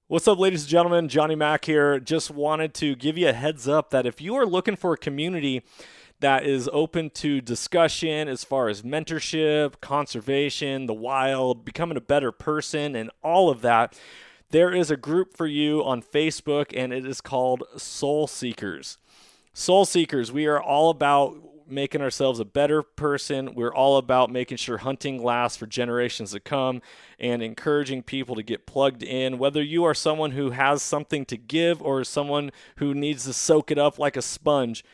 What's up, ladies and gentlemen? Johnny Mac here. Just wanted to give you a heads up that if you are looking for a community that is open to discussion as far as mentorship, conservation, the wild, becoming a better person, and all of that, there is a group for you on Facebook, and it is called Soul Seekers. Soul Seekers, we are all about making ourselves a better person. We're all about making sure hunting lasts for generations to come and encouraging people to get plugged in. Whether you are someone who has something to give or someone who needs to soak it up like a sponge,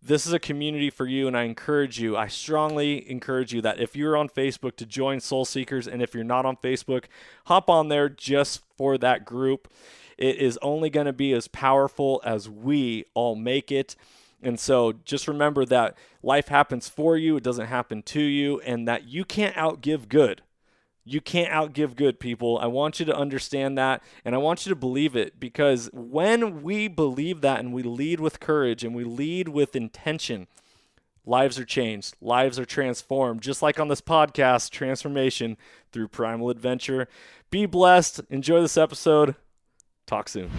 this is a community for you, and I strongly encourage you that if you're on Facebook to join Soul Seekers, and if you're not on Facebook, hop on there just for that group. It is only going to be as powerful as we all make it. And so just remember that life happens for you, it doesn't happen to you, and that you can't outgive good. You can't outgive good, people. I want you to understand that, and I want you to believe it, because when we believe that and we lead with courage and we lead with intention, lives are changed, lives are transformed, just like on this podcast, transformation through primal adventure. Be blessed. Enjoy this episode. Talk soon.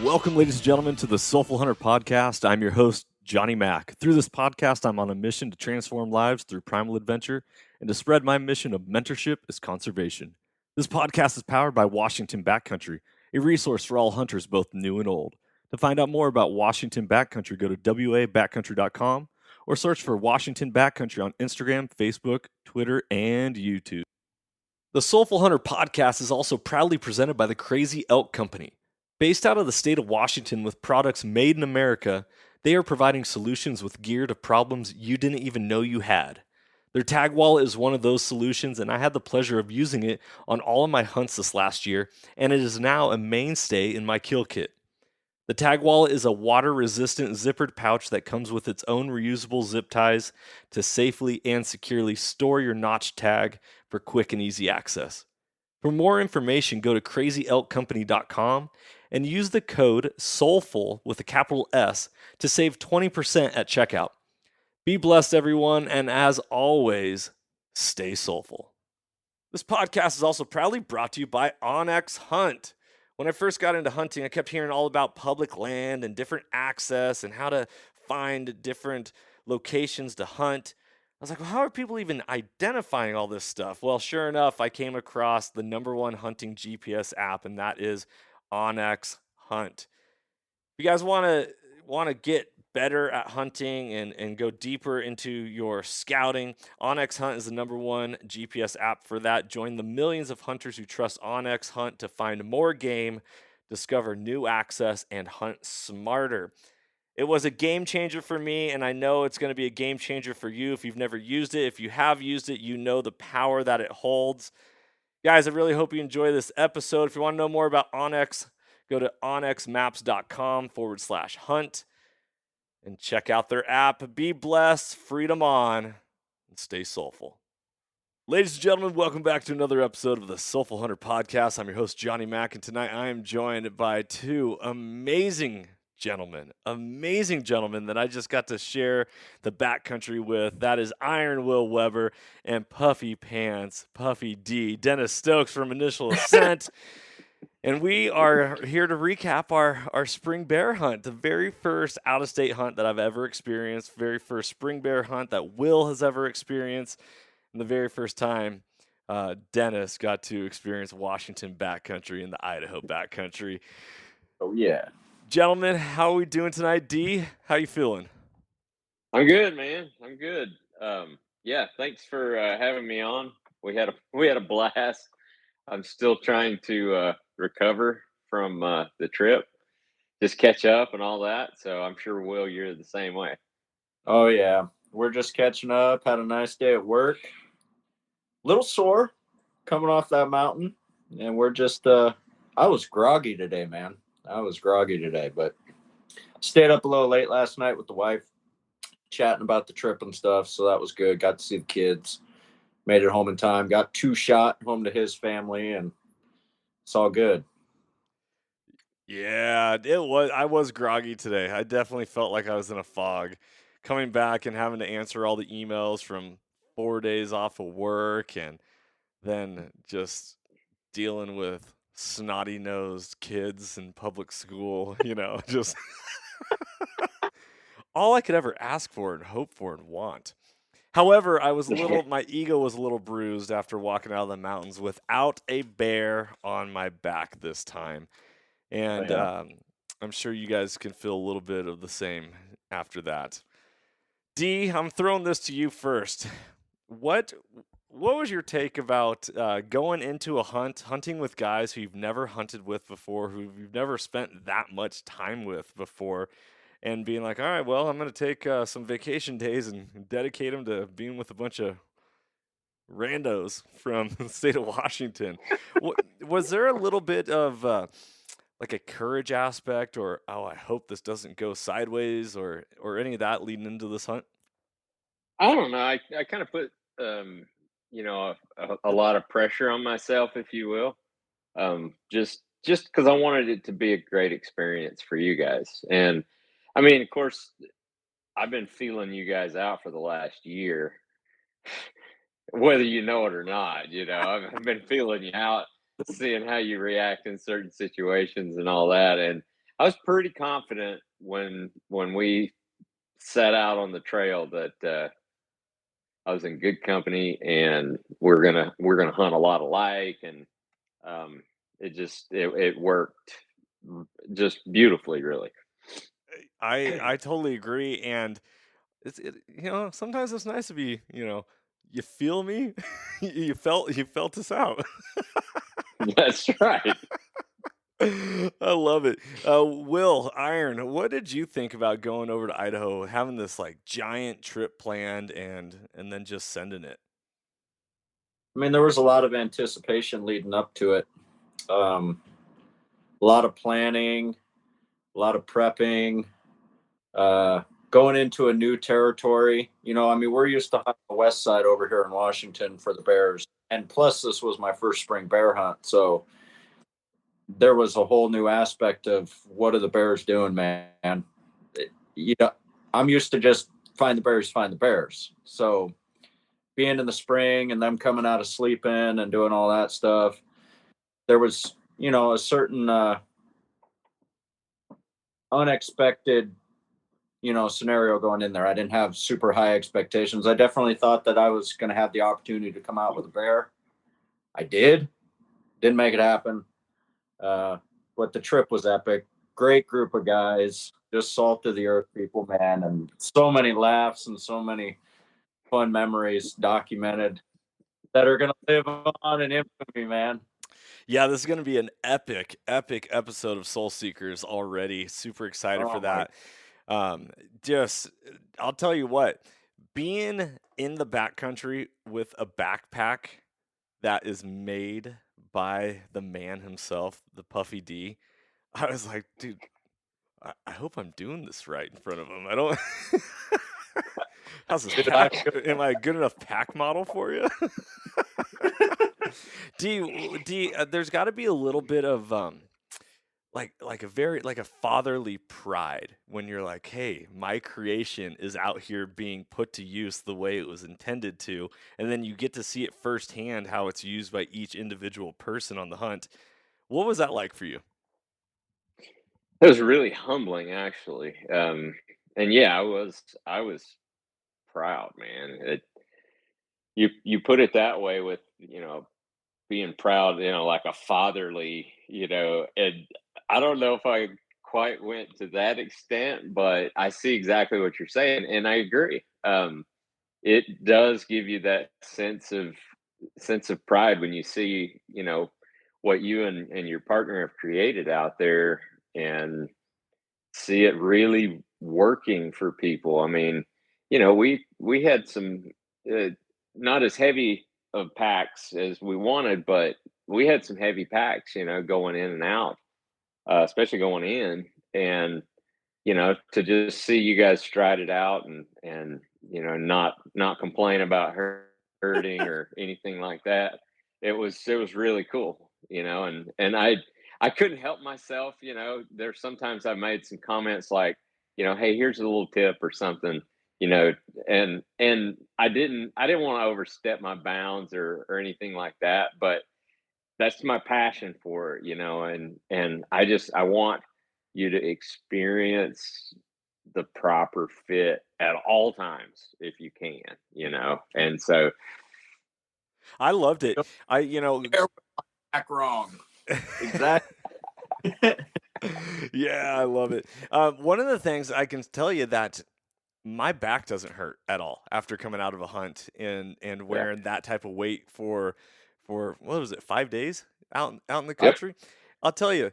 Welcome, ladies and gentlemen, to the Soulful Hunter Podcast. I'm your host, Johnny Mac. Through this podcast, I'm on a mission to transform lives through primal adventure and to spread my mission of mentorship as conservation. This podcast is powered by Washington Backcountry, a resource for all hunters, both new and old. To find out more about Washington Backcountry, go to wabackcountry.com or search for Washington Backcountry on Instagram, Facebook, Twitter, and YouTube. The Soulful Hunter Podcast is also proudly presented by the Crazy Elk Company. Based out of the state of Washington with products made in America, they are providing solutions with gear to problems you didn't even know you had. Their tag wallet is one of those solutions, and I had the pleasure of using it on all of my hunts this last year, and it is now a mainstay in my kill kit. The tag wallet is a water-resistant zippered pouch that comes with its own reusable zip ties to safely and securely store your notch tag for quick and easy access. For more information, go to crazyelkcompany.com and use the code SOULFUL with a capital S to save 20% at checkout. Be blessed, everyone, and as always, stay soulful. This podcast is also proudly brought to you by OnX Hunt. When I first got into hunting, I kept hearing all about public land and different access and how to find different locations to hunt. I was like, well, how are people even identifying all this stuff? Well, sure enough, I came across the number one hunting GPS app, and that is OnX Hunt. If you guys want to get better at hunting and go deeper into your scouting, OnX Hunt is the number one GPS app for that. Join the millions of hunters who trust OnX Hunt to find more game, discover new access, and hunt smarter. It was a game changer for me, and I know it's going to be a game changer for you if you've never used it. If you have used it, you know the power that it holds. Guys, I really hope you enjoy this episode. If you want to know more about OnX, go to onxmaps.com/hunt and check out their app. Be blessed, freedom on, and stay soulful. Ladies and gentlemen, welcome back to another episode of the Soulful Hunter Podcast. I'm your host, Johnny Mac, and tonight I am joined by two amazing gentlemen that I just got to share the backcountry with. That is Iron Will Weber and Puffy Pants, Puffy D, Dennis Stokes from Initial Ascent. And we are here to recap our spring bear hunt, the very first out-of-state hunt that I've ever experienced, very first spring bear hunt that Will has ever experienced, and the very first time Dennis got to experience Washington backcountry and the Idaho backcountry. Oh, yeah. Gentlemen, how are we doing tonight? D, how you feeling? I'm good, man. I'm good. Yeah, thanks for having me on. We had a blast. I'm still trying to recover from the trip, just catch up and all that. So I'm sure, Will, you're the same way. Oh, yeah. We're just catching up. Had a nice day at work. Little sore coming off that mountain. And we're just, I was groggy today, man. But stayed up a little late last night with the wife, chatting about the trip and stuff. So that was good. Got to see the kids. made it home in time, got 2 shot home to his family, and it's all good. Yeah, it was. I was groggy today. I definitely felt like I was in a fog. Coming back and having to answer all the emails from 4 days off of work, and then just dealing with snotty nosed kids in public school, just all I could ever ask for and hope for and want. However, my ego was a little bruised after walking out of the mountains without a bear on my back this time. And Yeah. I'm sure you guys can feel a little bit of the same after that. D, I'm throwing this to you first. What what was your take about going into a hunting with guys who you've never hunted with before, who you've never spent that much time with before, and being like, all right, well, I'm going to take some vacation days and dedicate them to being with a bunch of randos from the state of Washington. Was there a little bit of like a courage aspect, or oh, I hope this doesn't go sideways, or any of that leading into this hunt? I don't know. I kind of put a lot of pressure on myself, if you will. Just because I wanted it to be a great experience for you guys. And I mean, of course, I've been feeling you guys out for the last year, whether you know it or not. I've been feeling you out, seeing how you react in certain situations and all that. And I was pretty confident when we set out on the trail that I was in good company, and we're gonna hunt a lot alike, and um, it worked just beautifully, really. I totally agree, and sometimes it's nice to be you feel me, you felt us out. That's right. I love it. Will Iron, what did you think about going over to Idaho, having this like giant trip planned, and then just sending it? I mean, there was a lot of anticipation leading up to it. A lot of planning, a lot of prepping, going into a new territory. I mean, we're used to hunting the west side over here in Washington for the bears. And plus, this was my first spring bear hunt. So there was a whole new aspect of what are the bears doing, man. You know, I'm used to just find the bears, find the bears. So being in the spring and them coming out of sleeping and doing all that stuff, there was, a certain unexpected scenario going in there. I didn't have super high expectations. I definitely thought that I was going to have the opportunity to come out with a bear. I didn't make it happen. But the trip was epic. Great group of guys, just salt of the earth people, man, and so many laughs and so many fun memories documented that are going to live on in infamy, man. Yeah, this is going to be an epic, epic episode of Soul Seekers already. Super excited for Oh my! that. Um, just, I'll tell you what, being in the backcountry with a backpack that is made by the man himself, the Puffy D, I was like, dude, I hope I'm doing this right in front of him. I don't. How's this Dude, pack? Am I a good enough pack model for you? There's got to be a little bit of like a very like a fatherly pride when you're like, hey, my creation is out here being put to use the way it was intended to, and then you get to see it firsthand how it's used by each individual person on the hunt. What was that like for you? It was really humbling, actually. And yeah, I was proud, man. You put it that way with being proud, like a fatherly, and I don't know if I quite went to that extent, but I see exactly what you're saying, and I agree. It does give you that sense of pride when you see, what you and your partner have created out there, and see it really working for people. I mean, we had some uh, not as heavy of packs as we wanted, but we had some heavy packs, going in and out, especially going in, and to just see you guys stride it out, and not complain about her hurting or anything like that. It was really cool, and I couldn't help myself. There's sometimes I made some comments like, hey, here's a little tip or something, you know, and I didn't want to overstep my bounds or anything like that, but that's my passion for it, and I want you to experience the proper fit at all times if you can, and so I loved it. Back wrong. Exactly. Yeah, I love it. One of the things I can tell you that my back doesn't hurt at all after coming out of a hunt and yeah. wearing that type of weight for what was it, 5 days out in the Yep. country. I'll tell you,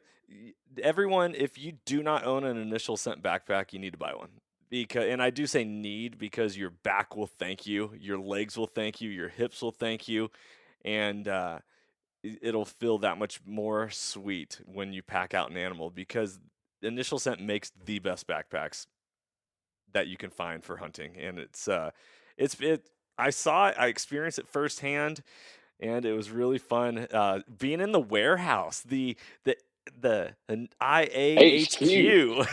everyone, if you do not own an initial scent backpack, you need to buy one. And I do say need because your back will thank you, your legs will thank you, your hips will thank you, and it'll feel that much more sweet when you pack out an animal because initial scent makes the best backpacks that you can find for hunting, and I saw it, I experienced it firsthand, and it was really fun. Being in the warehouse, the an HQ. IAHQ.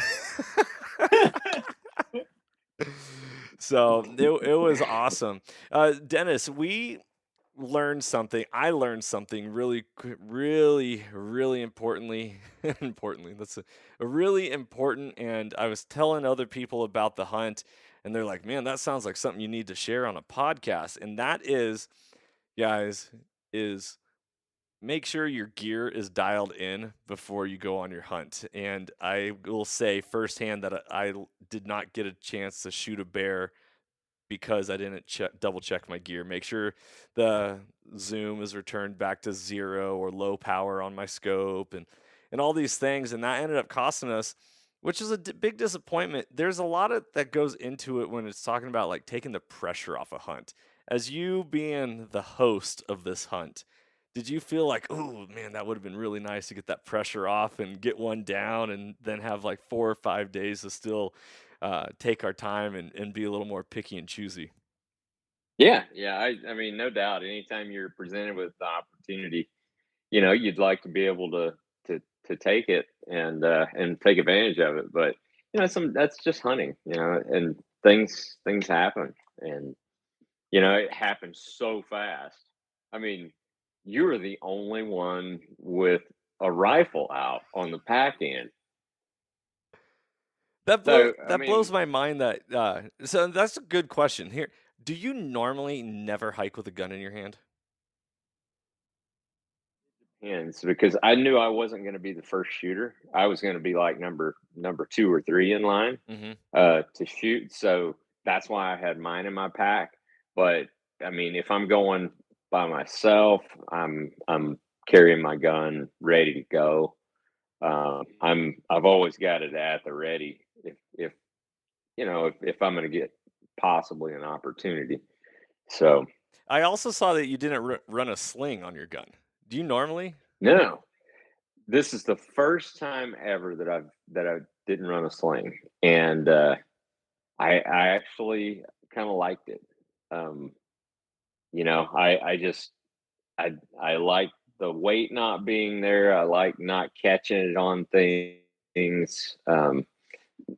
So it was awesome. Dennis, we learned something. I learned something really importantly. Importantly, that's a really important. And I was telling other people about the hunt, and they're like, "Man, that sounds like something you need to share on a podcast." And that is, guys, is make sure your gear is dialed in before you go on your hunt. And I will say firsthand that I did not get a chance to shoot a bear because I didn't double check my gear. Make sure the zoom is returned back to 0 or low power on my scope and all these things. And that ended up costing us, which is a big disappointment. There's a lot of that goes into it when it's talking about like taking the pressure off a hunt. As you being the host of this hunt, did you feel like, oh man, that would have been really nice to get that pressure off and get one down and then have like 4 or 5 days to still take our time and be a little more picky and choosy? Yeah. I mean, no doubt. Anytime you're presented with the opportunity, you'd like to be able to take it and take advantage of it. But that's just hunting, and things happen, and it happens so fast. I mean, you were the only one with a rifle out on the pack end. So I That blows mean, my mind. So that's a good question. Here, do you normally never hike with a gun in your hand? and it's because I knew I wasn't going to be the first shooter. I was going to be like number 2 or 3 in line Mm-hmm. to shoot. So that's why I had mine in my pack. But I mean, if I'm going by myself, I'm carrying my gun ready to go. I've always got it at the ready if if I'm going to get possibly an opportunity. So I also saw that you didn't run a sling on your gun. Do you normally? no, this is the first time ever that I didn't run a sling, and I actually kind of liked it. Um, I just I like the weight not being there. I like not catching it on things.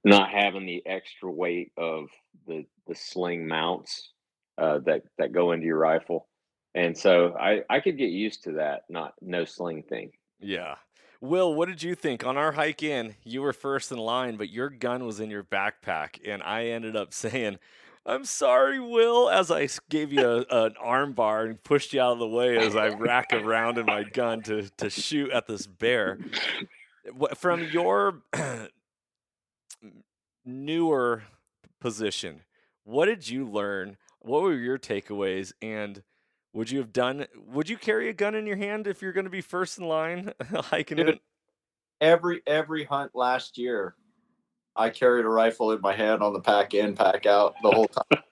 Not having the extra weight of the sling mounts that go into your rifle, and so I could get used to that. Not no sling thing. Yeah. Will, what did you think? On our hike in, you were first in line, but your gun was in your backpack, and I ended up saying, "I'm sorry, Will," as gave you an arm bar and pushed you out of the way as I rack around in my gun to shoot at this bear. From your newer position, what did you learn? What were your takeaways? And would you carry a gun in your hand if you're going to be first in line hiking Dude, in? every hunt last year, I carried a rifle in my hand on the pack in, pack out the whole time.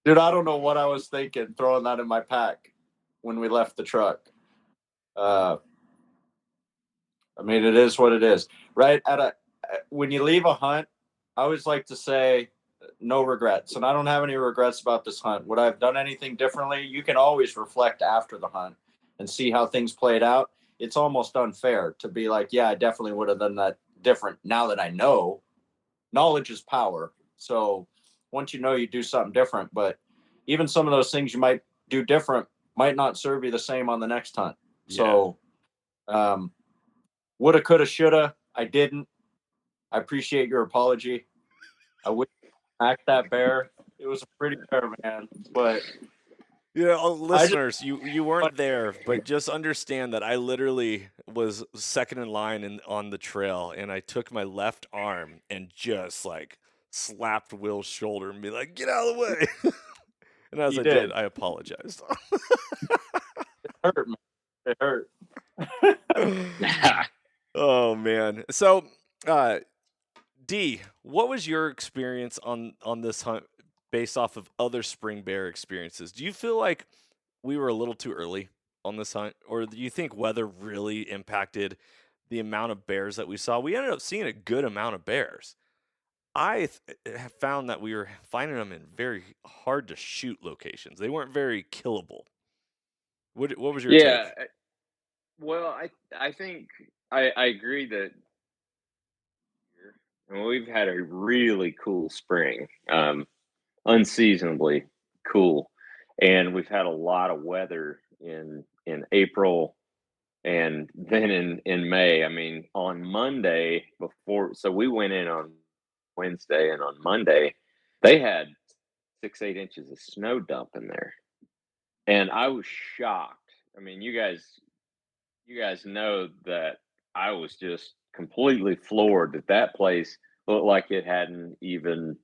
Dude, I don't know what I was thinking throwing that in my pack when we left the truck. I mean, it is what it is, right? When you leave a hunt, I always like to say, no regrets. And I don't have any regrets about this hunt. Would I have done anything differently? You can always reflect after the hunt and see how things played out. It's almost unfair to be like, yeah, I definitely would have done that different. Now that I know, knowledge is power. So once you know, you do something different. But even some of those things you might do different might not serve you the same on the next hunt. Yeah. So woulda, coulda, shoulda. I didn't. I appreciate your apology. I would act that bear. It was a pretty bear, man. But Yeah, listeners, you weren't there, but just understand that I literally was second in line on the trail, and I took my left arm and just like slapped Will's shoulder and be like, "Get out of the way!" And as You I did. did, I apologized. It hurt, man. It hurt. Oh man. So, D, what was your experience on this hunt based off of other spring bear experiences? Do you feel like we were a little too early on this hunt, or do you think weather really impacted the amount of bears that we saw? We ended up seeing a good amount of bears. I have found that we were finding them in very hard to shoot locations. They weren't very killable. What was your Yeah. take? Well, I think I agree that we've had a really cool spring, unseasonably cool, and we've had a lot of weather in April and then in May. I mean, on Monday so we went in on Wednesday, and on Monday they had 6-8 inches of snow dumping there, and I was shocked. I mean, you guys know that I was just completely floored that that place looked like it hadn't even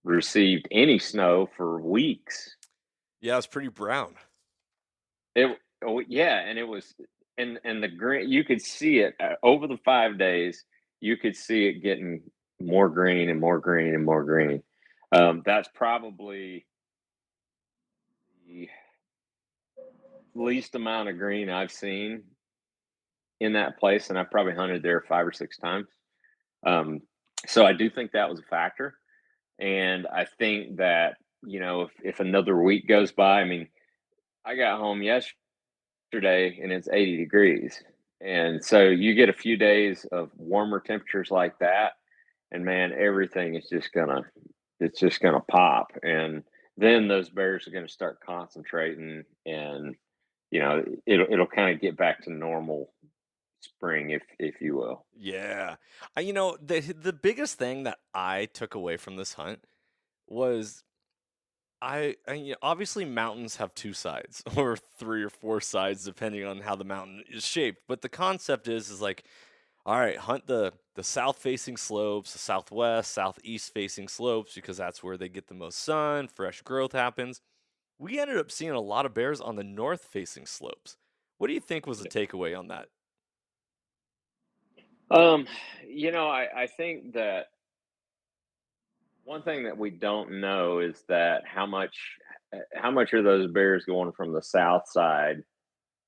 received any snow for weeks. Yeah, it's pretty brown. Yeah, and it was, and the green, you could see it over the 5 days. You could see it getting more green and more green and more green. That's probably the least amount of green I've seen in that place, and I've probably hunted there 5 or 6 times. Um, so I do think that was a factor. And I think that, if another week goes by, I mean, I got home yesterday and it's 80 degrees. And so you get a few days of warmer temperatures like that, and man, everything is it's just gonna pop. And then those bears are gonna start concentrating, and it'll kind of get back to normal spring, if you will. Yeah. The biggest thing that I took away from this hunt was obviously mountains have two sides or three or four sides depending on how the mountain is shaped. But the concept is like, all right, hunt the south facing slopes, the southwest, southeast facing slopes because that's where they get the most sun, fresh growth happens. We ended up seeing a lot of bears on the north facing slopes. What do you think was the takeaway on that? Um, I think that one thing that we don't know is that how much are those bears going from the south side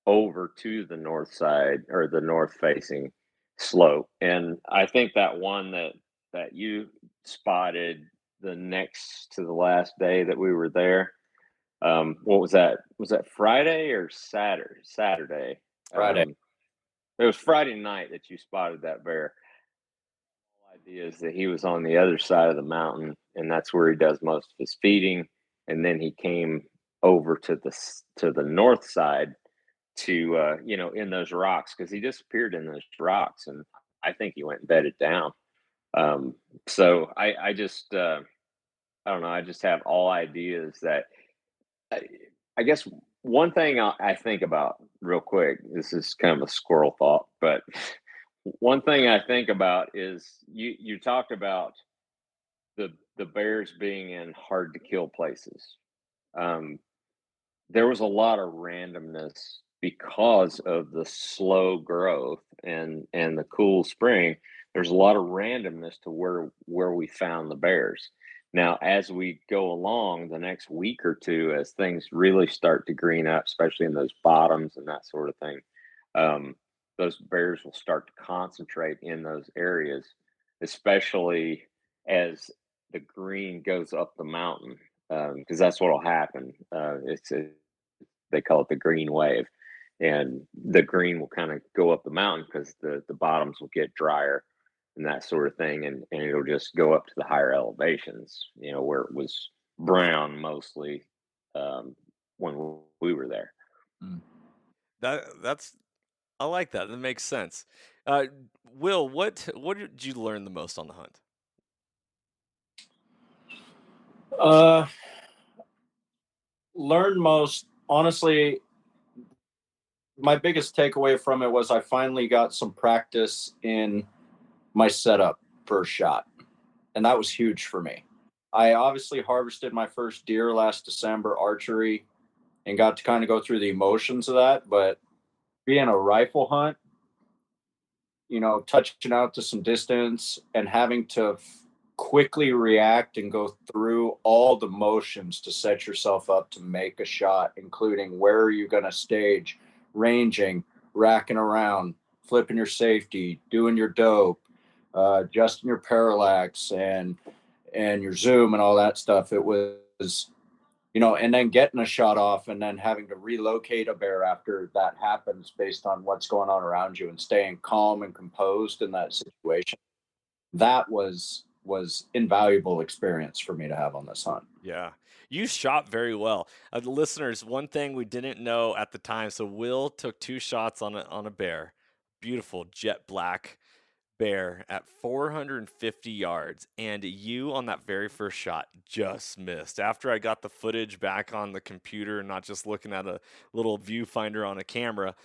over to the north side or the north facing slope. And I think that one that you spotted the next to the last day that we were there, what was that? Was that Friday or Saturday? Friday. It was Friday night that you spotted that bear. Idea is that he was on the other side of the mountain, and that's where he does most of his feeding. And then he came over to the north side to in those rocks, because he disappeared in those rocks, and I think he went and bedded down. So I just I don't know. I just have all ideas that I, I guess one thing I think about real quick. This is kind of a squirrel thought, but one thing I think about is you talked about the bears being in hard to kill places. Um, there was a lot of randomness because of the slow growth and the cool spring. There's a lot of randomness to where we found the bears. Now, as we go along the next week or two, as things really start to green up, especially in those bottoms and that sort of thing, um, those bears will start to concentrate in those areas, especially as the green goes up the mountain, because that's what'll happen. They call it the green wave, and the green will kind of go up the mountain because the bottoms will get drier and that sort of thing, and it'll just go up to the higher elevations, where it was brown mostly, when we were there. Mm. That's I like that. That makes sense. Uh, Will, what did you learn the most on the hunt? Uh, Learn most, honestly, my biggest takeaway from it was I finally got some practice in my setup for a shot. And that was huge for me. I obviously harvested my first deer last December archery and got to kind of go through the emotions of that. But being a rifle hunt, touching out to some distance and having to quickly react and go through all the motions to set yourself up to make a shot, including where are you going to stage, ranging, racking around, flipping your safety, doing your dope, adjusting your parallax and your zoom and all that stuff. It was, and then getting a shot off and then having to relocate a bear after that happens based on what's going on around you and staying calm and composed in that situation. That was invaluable experience for me to have on this hunt. Yeah, you shot very well. The listeners, one thing we didn't know at the time. So Will took 2 shots on a bear, beautiful jet black bear at 450 yards, and you on that very first shot just missed. After I got the footage back on the computer, not just looking at a little viewfinder on a camera,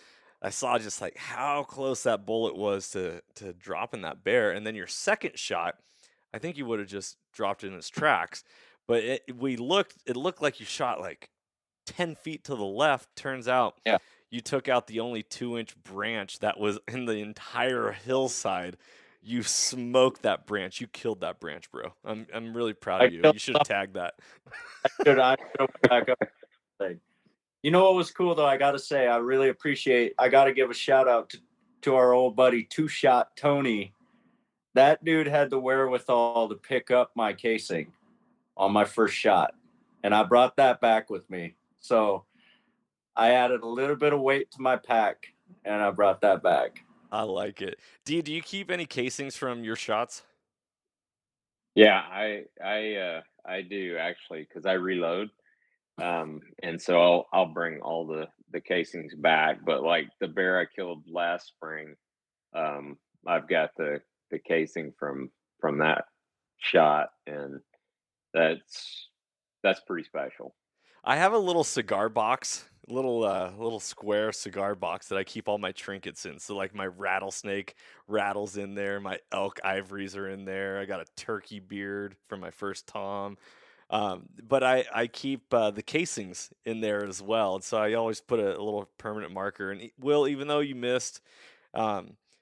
I saw just like how close that bullet was to dropping that bear. And then your second shot, I think you would have just dropped it in its tracks. But it looked like you shot like 10 feet to the left. Turns out Yeah. you took out the only 2-inch branch that was in the entire hillside. You smoked that branch. You killed that branch, bro. I'm really proud of you. You should have tagged that. I should back up. You know what was cool though? I got to say, I really appreciate. I got to give a shout out to our old buddy Two Shot Tony. That dude had the wherewithal to pick up my casing on my first shot, and I brought that back with me. So I added a little bit of weight to my pack, and I brought that back. I like it. Do you keep any casings from your shots? Yeah, I do actually, because I reload, and so I'll bring all the casings back. But like the bear I killed last spring, I've got the casing from that shot, and that's that's pretty special. I have a little cigar box, little square cigar box that I keep all my trinkets in. So like my rattlesnake rattles in there, my elk ivories are in there. I got a turkey beard from my first tom. But I keep the casings in there as well. And so I always put a little permanent marker. And Will, even though you missed,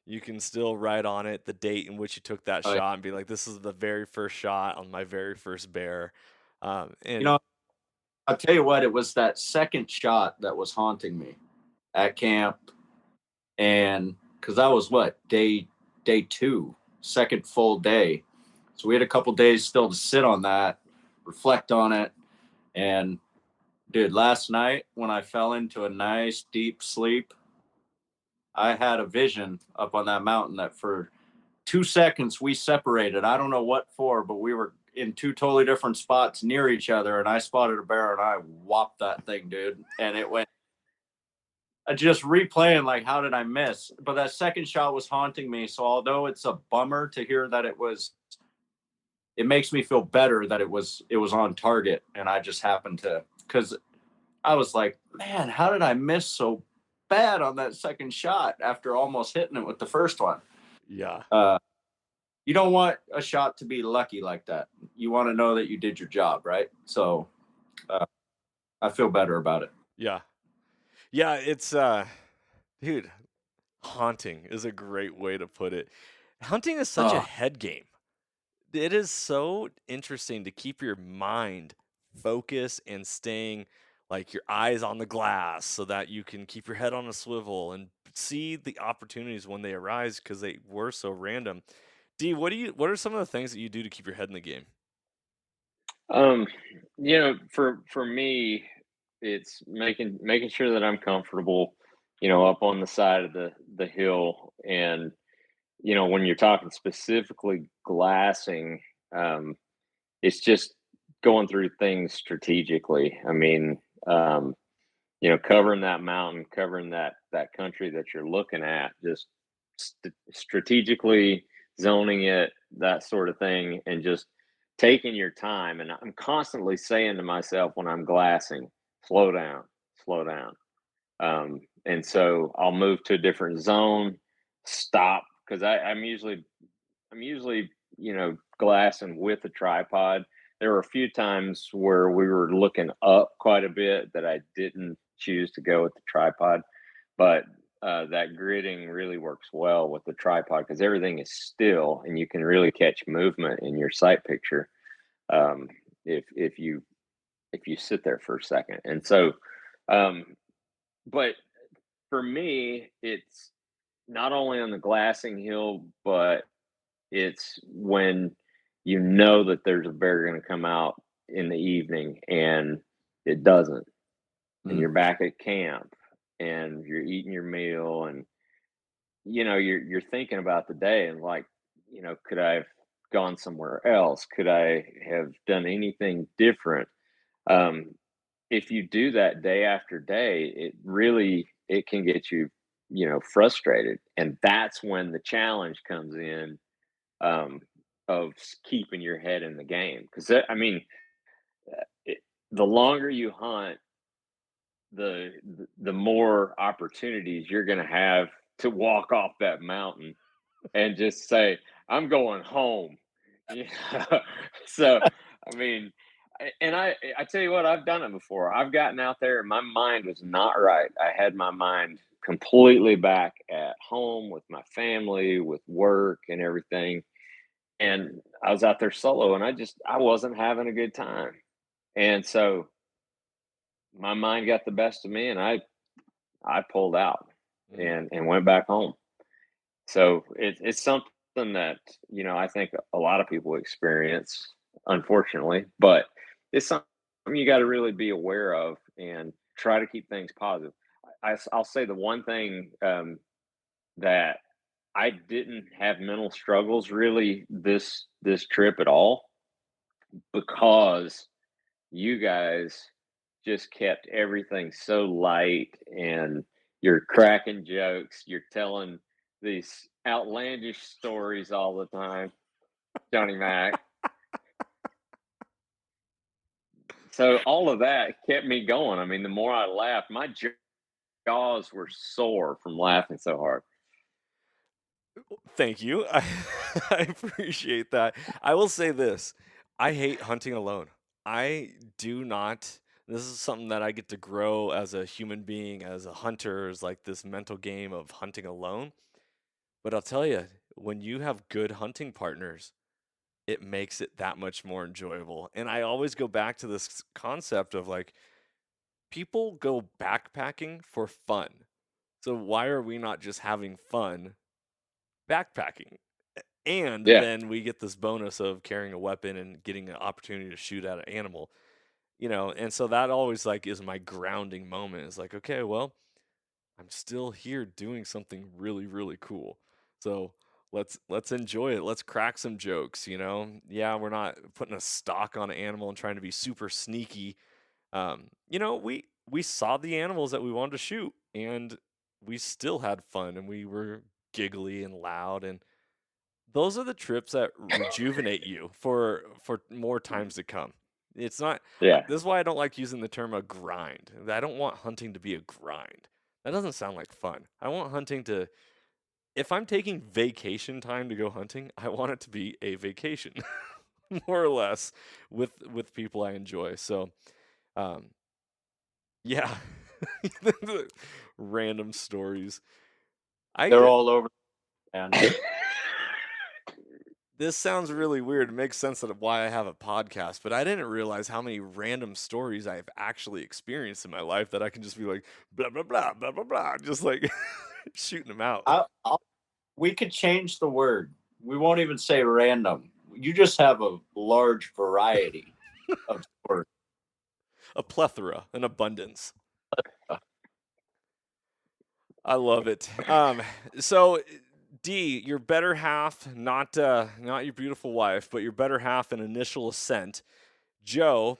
you can still write on it the date in which you took that Uh, shot and be like, this is the very first shot on my very first bear. you And know, I'll tell you what, it was that second shot that was haunting me at camp, and because that was what day two, second full day, so we had a couple days still to sit on that, reflect on it, and dude, last night when I fell into a nice deep sleep, I had a vision up on that mountain that for 2 seconds we separated. I don't know what for, but we were in two totally different spots near each other, and I spotted a bear and I whopped that thing, dude. And it went just replaying like how did I miss? But that second shot was haunting me. So although it's a bummer to hear that it makes me feel better that it was on target and I just happened to because I was like, man, how did I miss so bad on that second shot after almost hitting it with the first one? yeah. You don't want a shot to be lucky like that. You want to know that you did your job, right? So I feel better about it. Yeah. Yeah, it's dude, haunting is a great way to put it. Hunting is such a Oh, head game. It is so interesting to keep your mind focused and staying like your eyes on the glass so that you can keep your head on a swivel and see the opportunities when they arise because they were so random. D, what are some of the things that you do to keep your head in the game? Um, for me, it's making sure that I'm comfortable, up on the side of the hill. And, when you're talking specifically glassing, um, it's just going through things strategically. I mean, um, covering that mountain, covering that country that you're looking at, just strategically zoning it, that sort of thing, and just taking your time. And I'm constantly saying to myself when I'm glassing, slow down, slow down. And so I'll move to a different zone, stop because I'm usually, glassing with a tripod. There were a few times where we were looking up quite a bit that I didn't choose to go with the tripod, but that gridding really works well with the tripod because everything is still and you can really catch movement in your sight picture um, if you sit there for a second. And so, um, but for me, it's not only on the glassing hill, but it's when you know that there's a bear going to come out in the evening and it doesn't, and Mm. you're back at camp and you're eating your meal and you're thinking about the day and like, could I have gone somewhere else? Could I have done anything different? Um, if you do that day after day, it can get you, frustrated, and that's when the challenge comes in um, of keeping your head in the game. Because I mean, it, the longer you hunt, the more opportunities you're going to have to walk off that mountain and just say, "I'm going home." Yeah. So, I mean, and I tell you what, I've done it before. I've gotten out there, and my mind was not right. I had my mind completely back at home with my family, with work, and everything, and I was out there solo and I wasn't having a good time. And so my mind got the best of me and I pulled out Mm. and went back home. So it's something that, I think a lot of people experience, unfortunately, but it's something you got to really be aware of and try to keep things positive. I'll say the one thing that I didn't have mental struggles really this trip at all because you guys just kept everything so light and you're cracking jokes, you're telling these outlandish stories all the time, Johnny Mac. So all of that kept me going. I mean, the more I laughed, my jaws were sore from laughing so hard. Thank you. I appreciate that. I will say this. I hate hunting alone. I do not. This is something that I get to grow as a human being, as a hunter, is like this mental game of hunting alone. But I'll tell you, when you have good hunting partners, it makes it that much more enjoyable. And I always go back to this concept of like people go backpacking for fun. So why are we not just having fun backpacking? And Yeah. then we get this bonus of carrying a weapon and getting an opportunity to shoot at an animal, and so that always like is my grounding moment. It's like, okay, well, I'm still here doing something really, really cool. So let's enjoy it. Let's crack some jokes. Yeah, we're not putting a stock on an animal and trying to be super sneaky. We saw the animals that we wanted to shoot, and we still had fun, and we were giggly and loud, and those are the trips that rejuvenate you for more times to come. It's not. Yeah. This is why I don't like using the term a grind. I don't want hunting to be a grind. That doesn't sound like fun. I want hunting to. If I'm taking vacation time to go hunting, I want it to be a vacation, more or less, with people I enjoy. So, um, yeah, random stories. I They're get. all over, man. This sounds really weird. It makes sense that why I have a podcast, but I didn't realize how many random stories I've actually experienced in my life that I can just be like blah blah blah blah blah blah, just like shooting them out. We could change the word. We won't even say random. You just have a large variety. of sorts. A plethora, an abundance. I love it. So D, your better half, not your beautiful wife, but your better half in initial ascent, Joe,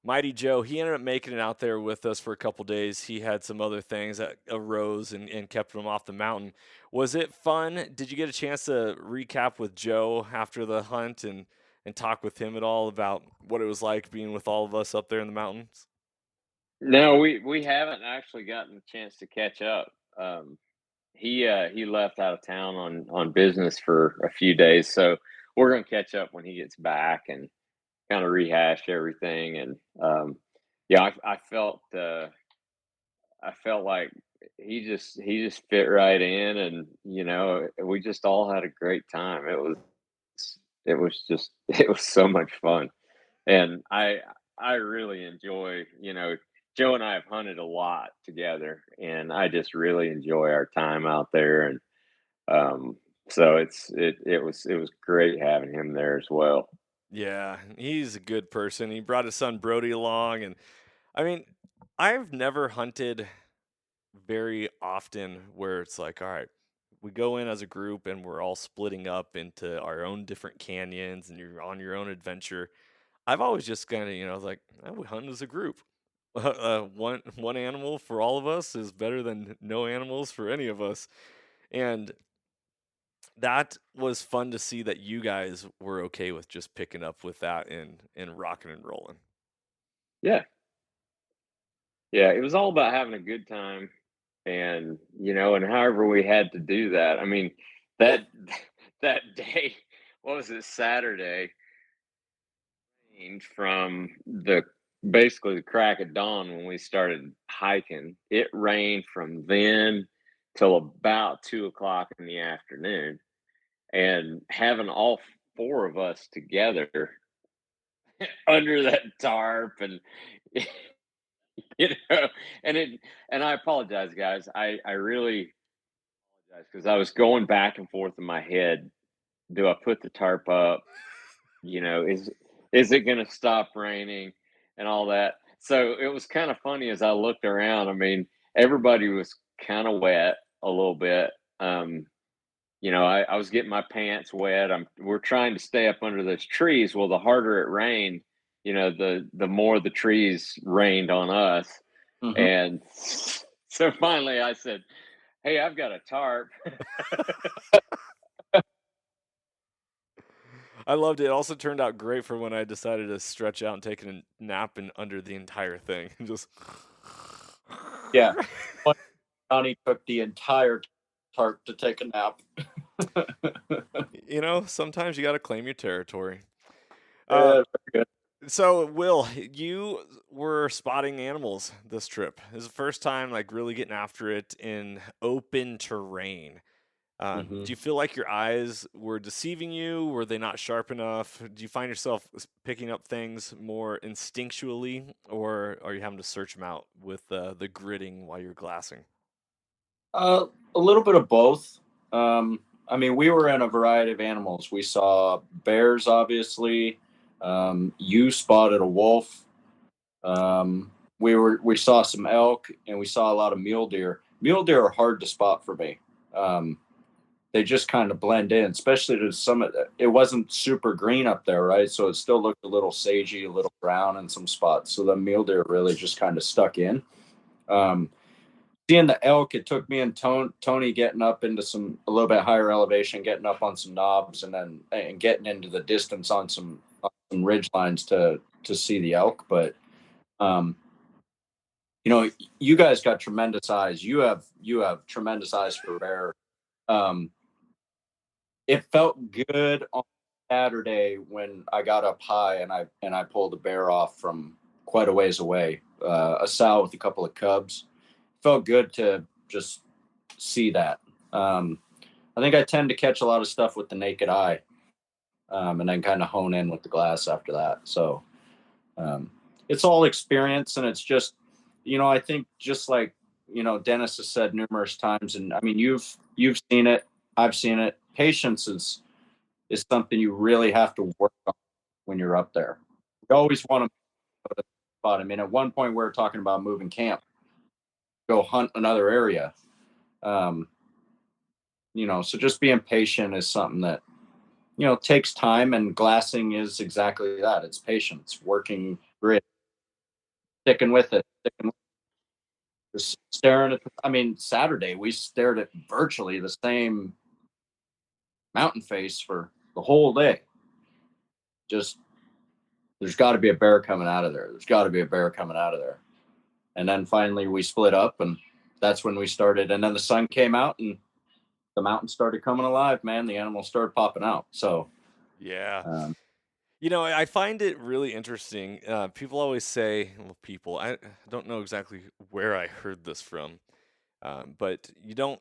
Mighty Joe, he ended up making it out there with us for a couple days. He had some other things that arose and kept him off the mountain. Was it fun? Did you get a chance to recap with Joe after the hunt and talk with him at all about what it was like being with all of us up there in the mountains? No, we haven't actually gotten a chance to catch up. He left out of town on business for a few days, so we're gonna catch up when he gets back and kind of rehash everything. And yeah, I felt like he just fit right in, and we just all had a great time. It was just it was so much fun, and I really enjoy. Joe and I have hunted a lot together, and I just really enjoy our time out there. And so it was great having him there as well. Yeah, he's a good person. He brought his son Brody along, and I mean, I've never hunted very often where it's like, all right, we go in as a group and we're all splitting up into our own different canyons and you're on your own adventure. I've always just kind of, like, "Oh, we hunt as a group. One animal for all of us is better than no animals for any of us." And that was fun to see that you guys were okay with just picking up with that and rocking and rolling. Yeah, yeah, it was all about having a good time, and however we had to do that. I mean, that that day, what was it, Saturday, rained from the basically the crack of dawn when we started hiking. It rained from then till about 2 o'clock in the afternoon, and having all four of us together under that tarp, and you know, and it, and I apologize, guys. I really apologize because I was going back and forth in my head. Do I put the tarp up? Is it going to stop raining and all that? So it was kind of funny as I looked around. I mean, everybody was kind of wet a little bit. I was getting my pants wet. We're trying to stay up under those trees. Well, the harder it rained, the more the trees rained on us. Mhm. And so finally I said, "Hey, I've got a tarp." I loved it. It also turned out great for when I decided to stretch out and take a nap and under the entire thing. Just Yeah. Johnny took the entire tarp to take a nap. sometimes you got to claim your territory. Yeah, very good. So, Will, you were spotting animals this trip. This is the first time, like, really getting after it in open terrain. Do Mhm. you feel like your eyes were deceiving you? Were they not sharp enough? Do you find yourself picking up things more instinctually, or are you having to search them out with the gridding while you're glassing? A little bit of both. I mean, we were in a variety of animals. We saw bears, obviously. You spotted a wolf. We saw some elk, and we saw a lot of mule deer. Mule deer are hard to spot for me. Um, they just kind of blend in, especially to some of the, it wasn't super green up there, right? So it still looked a little sagey, a little brown in some spots. So the mule deer really just kind of stuck in. Um, Seeing the elk, it took me and Tony getting up into a little bit higher elevation, getting up on some knobs, and getting into the distance on some ridge lines to see the elk. But um, you guys got tremendous eyes. You have tremendous eyes for bear. Um, it felt good on Saturday when I got up high and I pulled a bear off from quite a ways away, a sow with a couple of cubs. Felt good to just see that. Um, I think I tend to catch a lot of stuff with the naked eye, and then kind of hone in with the glass after that. So um, it's all experience, and it's just, I think just like Dennis has said numerous times, and I mean you've seen it, I've seen it. Patience is something you really have to work on when you're up there. We always want to go to the spot. I mean, at one point we were talking about moving camp, go hunt another area. Um, so just being patient is something that takes time, and glassing is exactly that. It's patience, working grit, sticking with it, just staring at. I mean, Saturday we stared at virtually the same mountain face for the whole day. Just there's got to be a bear coming out of there. There's got to be a bear coming out of there. And then finally we split up, and that's when we started. And then the sun came out, and the mountain started coming alive. Man, the animals started popping out. So Yeah. um, I find it really interesting. People always say, well, I don't know exactly where I heard this from, but you don't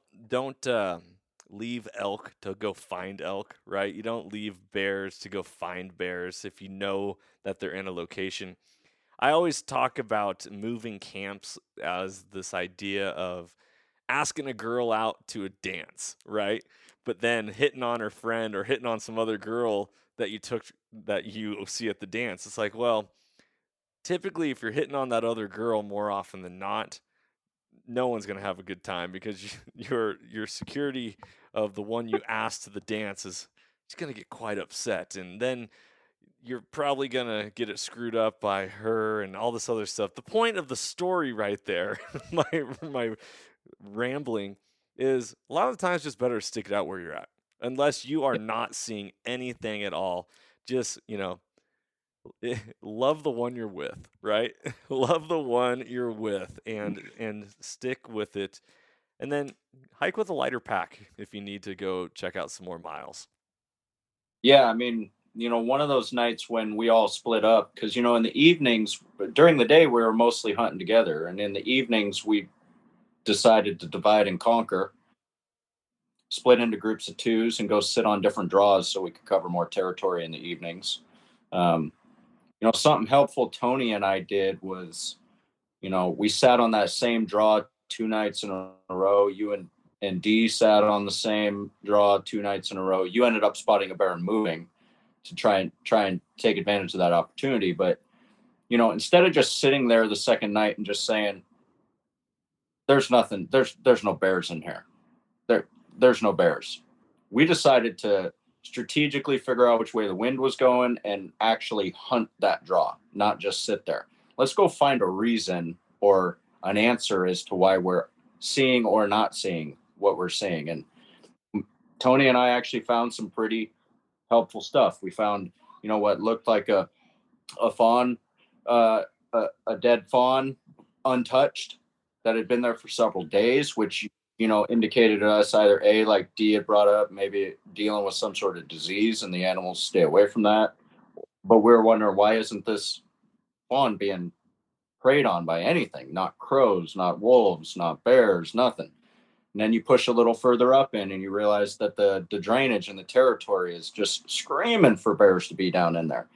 leave elk to go find elk, right? You don't leave bears to go find bears if you know that they're in a location. I always talk about moving camps as this idea of asking a girl out to a dance, right? But then hitting on her friend or hitting on some other girl that you see at the dance. It's like, well, typically if you're hitting on that other girl more often than not, no one's going to have a good time because your security of the one you asked to the dance is going to get quite upset, and then you're probably going to get it screwed up by her and all this other stuff. The point of the story right there, my rambling, is a lot of the times just better to stick it out where you're at. Unless you are not seeing anything at all, just, love the one you're with, right? Love the one you're with and stick with it. And then hike with a lighter pack if you need to go check out some more miles. yeah, I mean, one of those nights when we all split up, because in the evenings, during the day we were mostly hunting together, and in the evenings we decided to divide and conquer, split into groups of twos, and go sit on different draws so we could cover more territory in the evenings. Um, something helpful Tony and I did was, we sat on that same draw 2 nights in a row. You and D sat on the same draw 2 nights in a row. You ended up spotting a bear and moving to try and take advantage of that opportunity. But instead of just sitting there the second night and just saying, "There's nothing. There's no bears in here. There's no bears." We decided to strategically figure out which way the wind was going and actually hunt that draw, not just sit there. Let's go find a reason or an answer as to why we're seeing or not seeing what we're seeing. And Tony and I actually found some pretty helpful stuff. We found, what looked like a fawn, uh, a dead fawn, untouched, that had been there for several days, which indicated to us either A, like D had brought up, maybe dealing with some sort of disease, and the animals stay away from that. But we were wondering, why isn't this fawn being preyed on by anything? Not crows, not wolves, not bears, nothing. And then you push a little further up in, and you realize that the drainage in the territory is just screaming for bears to be down in there.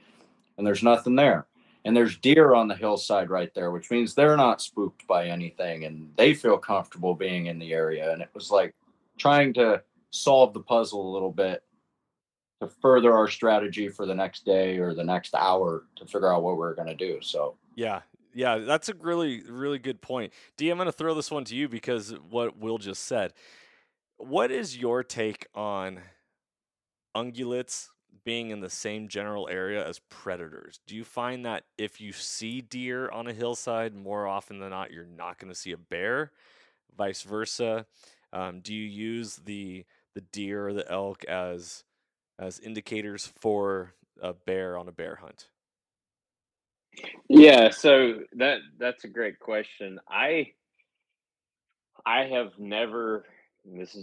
And there's nothing there. And there's deer on the hillside right there, which means they're not spooked by anything and they feel comfortable being in the area. And it was like trying to solve the puzzle a little bit to further our strategy for the next day or the next hour to figure out what we're going to do. So, Yeah. Yeah, that's a really, really good point. D, I'm going to throw this one to you because what Will just said. What is your take on ungulates being in the same general area as predators? Do you find that if you see deer on a hillside, more often than not, you're not going to see a bear? Vice versa. Do you use the deer or the elk as indicators for a bear on a bear hunt? Yeah, so that's a great question. I have never, and this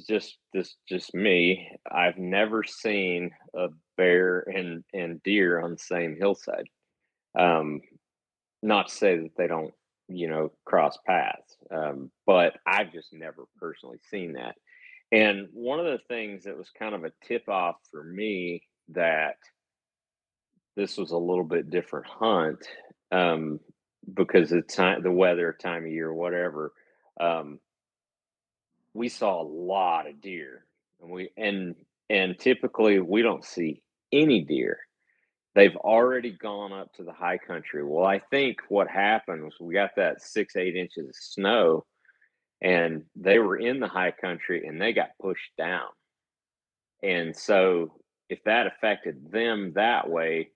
just me. I've never seen a bear and deer on the same hillside. Um, Not to say that they don't, cross paths, but I've just never personally seen that. And one of the things that was kind of a tip off for me that this was a little bit different hunt, um, because the weather, time of year, whatever. Um, we saw a lot of deer, and typically we don't see any deer. they've already gone up to the high country. Well, I think what happened was we got that 6-8 inches of snow, and they were in the high country and they got pushed down. And so if that affected them that way,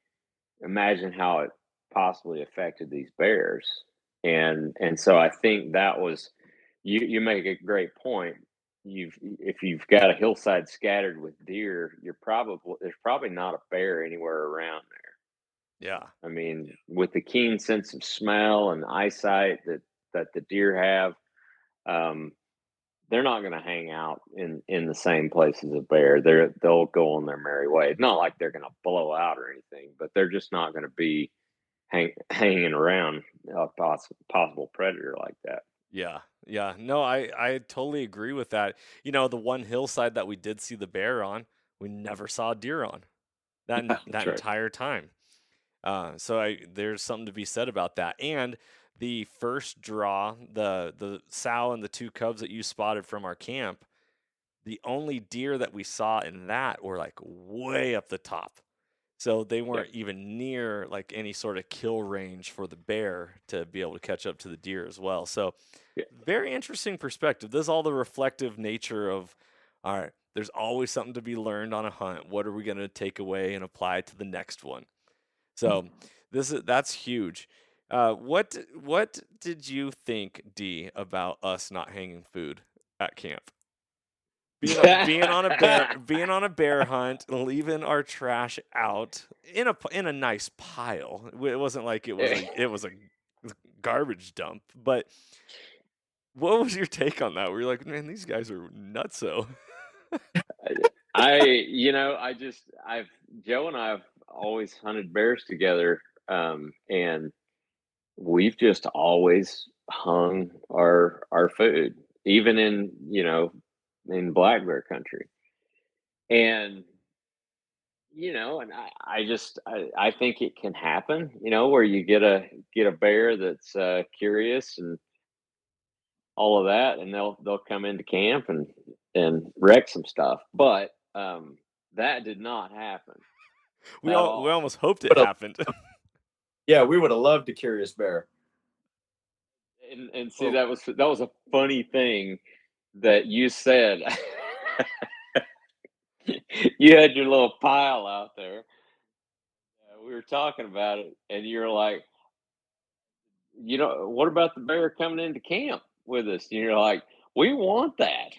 imagine how it possibly affected these bears. And so I think that was, you make a great point. If you've got a hillside scattered with deer, there's probably not a bear anywhere around there. Yeah. I mean, with the keen sense of smell and eyesight that the deer have, um, they're not going to hang out in the same place as a bear. They'll go on their merry way. It's not like they're going to blow out or anything, but they're just not going to be hanging around a possible predator like that. Yeah. Yeah. No, I totally agree with that. The one hillside that we did see the bear on, we never saw a deer on that That's that right. entire time. So there's something to be said about that. And the first draw, the sow and the two cubs that you spotted from our camp, the only deer that we saw in that were like way up the top. So they weren't even near like any sort of kill range for the bear to be able to catch up to the deer as well. So Yeah. very interesting perspective. This is all the reflective nature of, all right, there's always something to be learned on a hunt. What are we going to take away and apply to the next one? So that's huge. What did you think, D, about us not hanging food at camp? Being on a bear hunt, leaving our trash out in a nice pile. It wasn't like it was a garbage dump. But what was your take on that? Were you like, man, these guys are nutso? Joe and I have always hunted bears together, and we've just always hung our food, even in black bear country. And I think it can happen, where you get a bear that's curious and all of that, and they'll come into camp and wreck some stuff. But that did not happen We at all. almost hoped it happened. Yeah, we would have loved a curious bear. And see, that was a funny thing that you said. You had your little pile out there. We were talking about it, and you're like, what about the bear coming into camp with us? And you're like, we want that.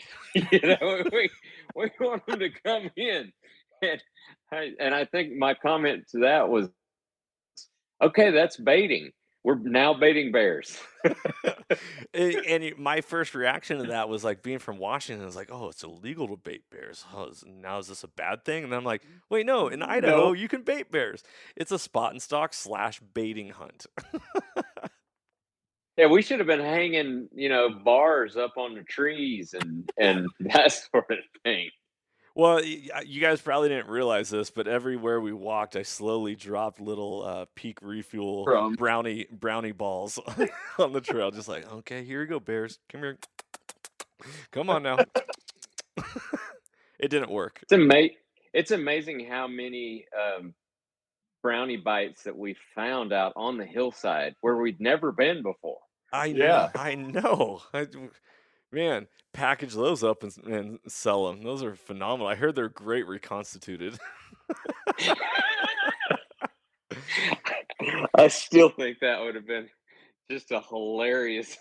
We want him to come in. And I think my comment to that was, okay, that's baiting. We're now baiting bears. and my first reaction to that was like, being from Washington, I was like, oh, it's illegal to bait bears. Now is this a bad thing? And then I'm like, wait, no, in Idaho, you can bait bears. It's a spot and stalk / baiting hunt. Yeah, we should have been hanging, bars up on the trees and that sort of thing. Well, you guys probably didn't realize this, but everywhere we walked, I slowly dropped little Peak Refuel brownie balls on the trail. Just like, okay, here you go, bears. Come here. Come on now. It didn't work. It's amazing how many brownie bites that we found out on the hillside where we'd never been before. I know. Man, package those up and sell them. Those are phenomenal. I heard they're great reconstituted. I still think that would have been just a hilarious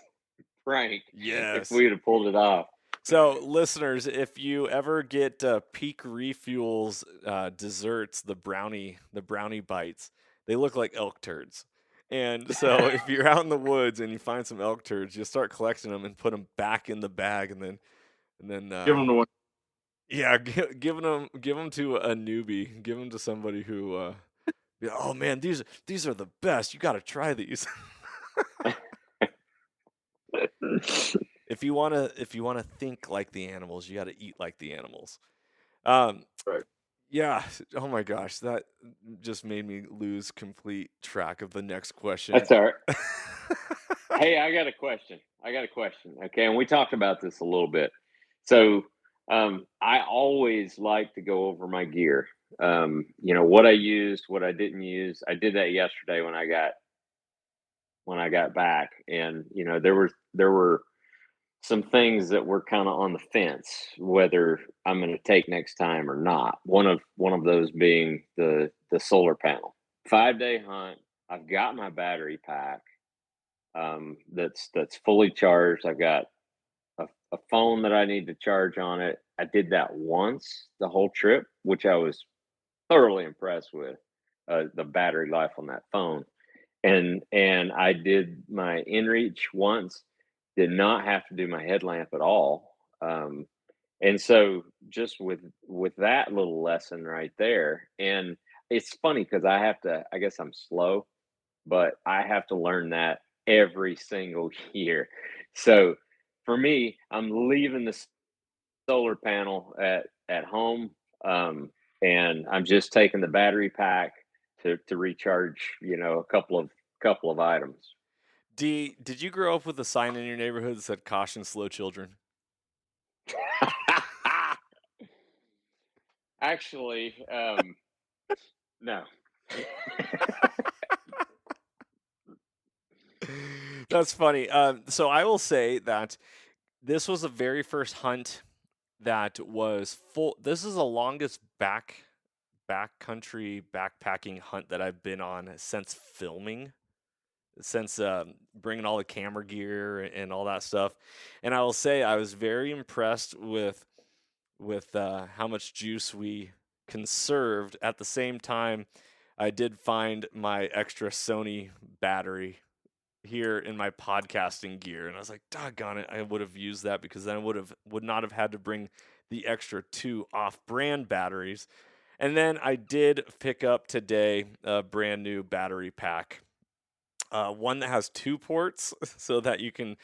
prank. Yes. If we'd have pulled it off. So, listeners, if you ever get Peak Refuel's desserts, the brownie bites, they look like elk turds. And so if you're out in the woods and you find some elk turds, you'll start collecting them and put them back in the bag, and then give them to one. Yeah, give them to a newbie. Give them to somebody who, oh man, these are the best. You got to try these. If you wanna think like the animals, you got to eat like the animals. Right. Yeah. Oh my gosh, that just made me lose complete track of the next question. That's all right. Hey, I got a question. Okay, and we talked about this a little bit. So I always like to go over my gear. what I used, what I didn't use. I did that yesterday when I got back, and there were some things that were kind of on the fence whether I'm going to take next time or not. One of those being the solar panel. 5-day hunt. I've got my battery pack that's fully charged. I've got a phone that I need to charge on it. I did that once the whole trip, which I was thoroughly impressed with the battery life on that phone. And I did my inReach once. Did not have to do my headlamp at all. And so just with that little lesson right there, and it's funny because I guess I'm slow, but I have to learn that every single year. So for me, I'm leaving the solar panel at home, and I'm just taking the battery pack to recharge, a couple of items. D, did you grow up with a sign in your neighborhood that said "Caution, slow children"? Actually, no. That's funny. So I will say that this was the very first hunt that was full. This is the longest backcountry backpacking hunt that I've been on since filming, since bringing all the camera gear and all that stuff. And I will say I was very impressed with how much juice we conserved. At the same time, I did find my extra Sony battery here in my podcasting gear, and I was like, doggone it, I would have used that, because then I would not have had to bring the extra 2 off-brand batteries. And then I did pick up today a brand new battery pack, one that has 2 ports, so that you can,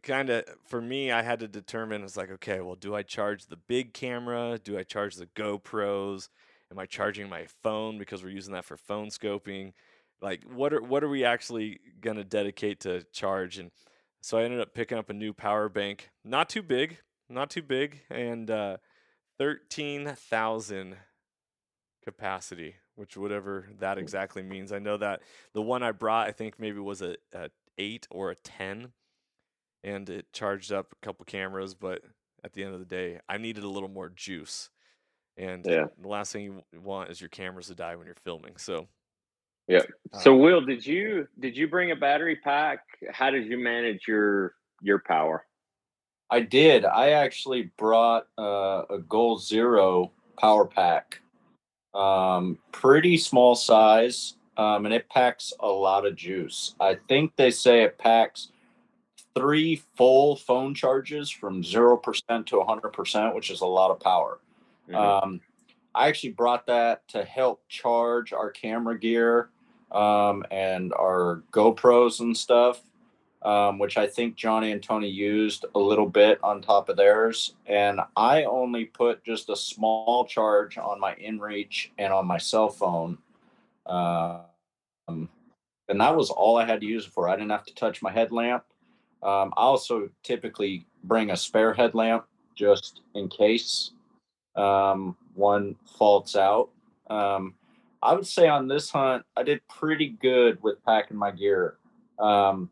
kind of, for me, I had to determine, it's like, okay, well, do I charge the big camera? Do I charge the GoPros? Am I charging my phone, because we're using that for phone scoping? Like, what are we actually gonna dedicate to charge? And so I ended up picking up a new power bank, not too big, and 13,000 capacity, which whatever that exactly means. I know that the one I brought, I think maybe was a 8 or a 10, and it charged up a couple cameras, but at the end of the day, I needed a little more juice. And Yeah. the last thing you want is your cameras to die when you're filming. So, Yeah. So um, Will, did you bring a battery pack? How did you manage your power? I did. I actually brought a Goal Zero power pack, pretty small size, and it packs a lot of juice. I think they say it packs 3 full phone charges from 0% to 100%, which is a lot of power. Hmm. I actually brought that to help charge our camera gear, and our GoPros and stuff, which I think Johnny and Tony used a little bit on top of theirs. And I only put just a small charge on my inReach and on my cell phone. Um, and that was all I had to use it for. I didn't have to touch my headlamp. I also typically bring a spare headlamp just in case one faults out. Um, I would say on this hunt, I did pretty good with packing my gear. Um,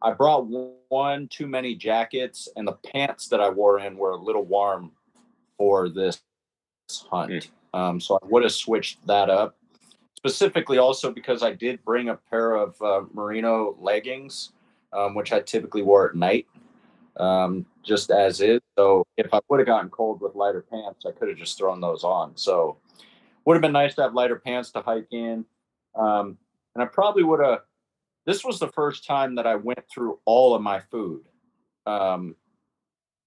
I brought one too many jackets, and the pants that I wore in were a little warm for this hunt. So I would have switched that up. Specifically, also because I did bring a pair of merino leggings, which I typically wore at night, just as is. So if I would have gotten cold with lighter pants, I could have just thrown those on. So would have been nice to have lighter pants to hike in. And I probably would have. This was the first time that I went through all of my food. Um,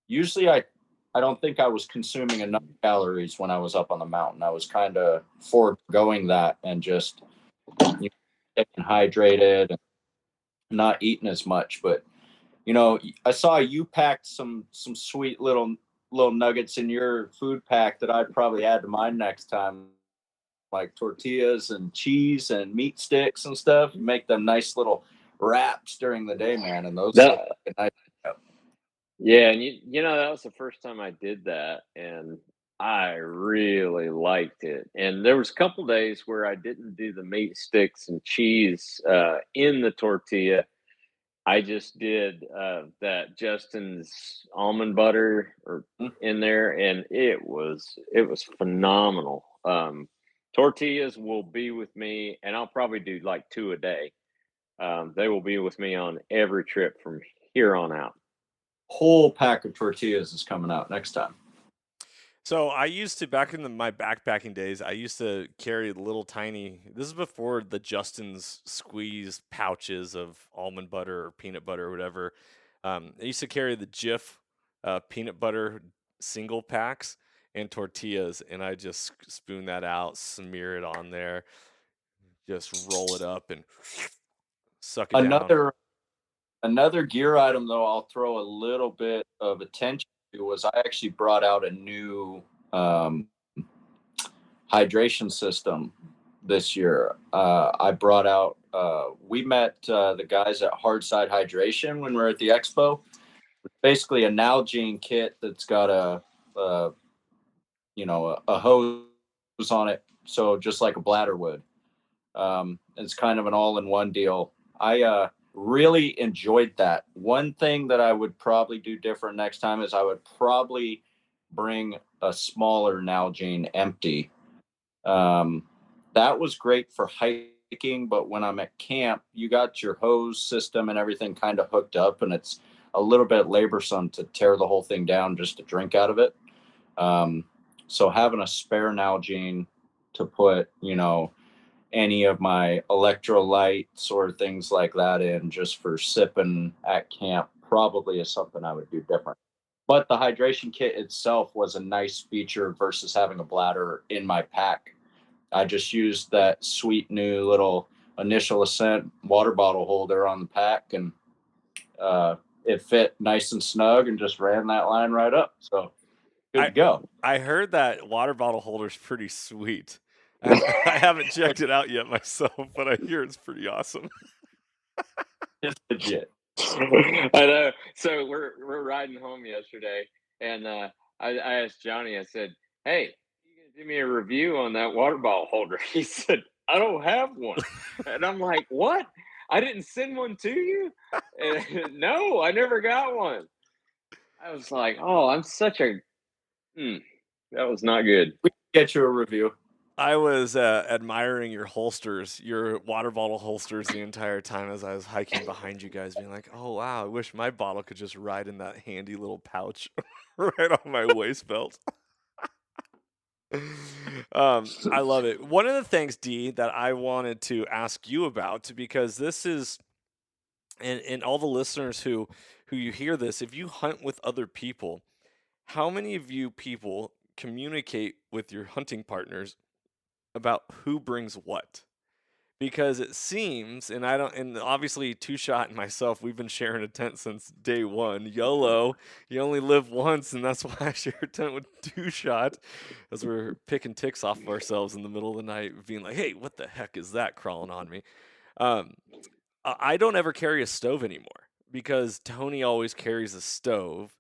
Usually, I don't think I was consuming enough calories when I was up on the mountain. I was kind of foregoing that and just staying hydrated and not eating as much. But I saw you packed some sweet little nuggets in your food pack that I'd probably add to mine next time, like tortillas and cheese and meat sticks and stuff. Make them nice little wraps during the day, man. And those That look like a nice. Yeah, and that was the first time I did that, and I really liked it, and there was a couple days where I didn't do the meat sticks and cheese in the tortilla. I just did that Justin's almond butter or Mm. in there, and it was phenomenal. Tortillas will be with me, and I'll probably do like 2 a day. They will be with me on every trip from here on out. Whole pack of tortillas is coming out next time. So I used to, back in my backpacking days, I used to carry little tiny. This is before the Justin's squeeze pouches of almond butter or peanut butter or whatever. I used to carry the Jif peanut butter single packs and tortillas, and I just spoon that out, smear it on there, just roll it up and suck it down. Another gear item, though, I'll throw a little bit of attention to was I actually brought out a new hydration system this year. I brought out, we met the guys at Hardside Hydration when we were at the expo. It's basically a Nalgene kit that's got a hose on it. So just like a bladder would. It's kind of an all-in-one deal. I really enjoyed that. One thing that I would probably do different next time is I would probably bring a smaller Nalgene empty. That was great for hiking, but when I'm at camp, you got your hose system and everything kind of hooked up, and it's a little bit laborsome to tear the whole thing down just to drink out of it. So having a spare Nalgene to put, any of my electrolytes or things like that in just for sipping at camp probably is something I would do different. But the hydration kit itself was a nice feature versus having a bladder in my pack. I just used that sweet new little initial ascent water bottle holder on the pack, and it fit nice and snug and just ran that line right up. So good to go. I heard that water bottle holder's pretty sweet. I haven't checked it out yet myself, but I hear it's pretty awesome. It's legit. I know. So we're riding home yesterday, and I asked Johnny. I said, "Hey, you gonna do me a review on that water bottle holder?" He said, "I don't have one," and I'm like, "What? I didn't send one to you?" And, no, I never got one. I was like, "Oh, I'm such a." That was not good. We can get you a review. I was admiring your holsters, your water bottle holsters, the entire time as I was hiking behind you guys, being like, "Oh wow, I wish my bottle could just ride in that handy little pouch right on my waist belt." I love it. One of the things, D, that I wanted to ask you about, because this is, and all the listeners who you hear this, if you hunt with other people, how many of you people communicate with your hunting partners about who brings what? Because it seems, and I don't, and obviously Two Shot and myself, we've been sharing a tent since day one. YOLO, you only live once, and that's why I share a tent with Two Shot, as we're picking ticks off of ourselves in the middle of the night, being like, "Hey, what the heck is that crawling on me?" Um, I don't ever carry a stove anymore because Tony always carries a stove.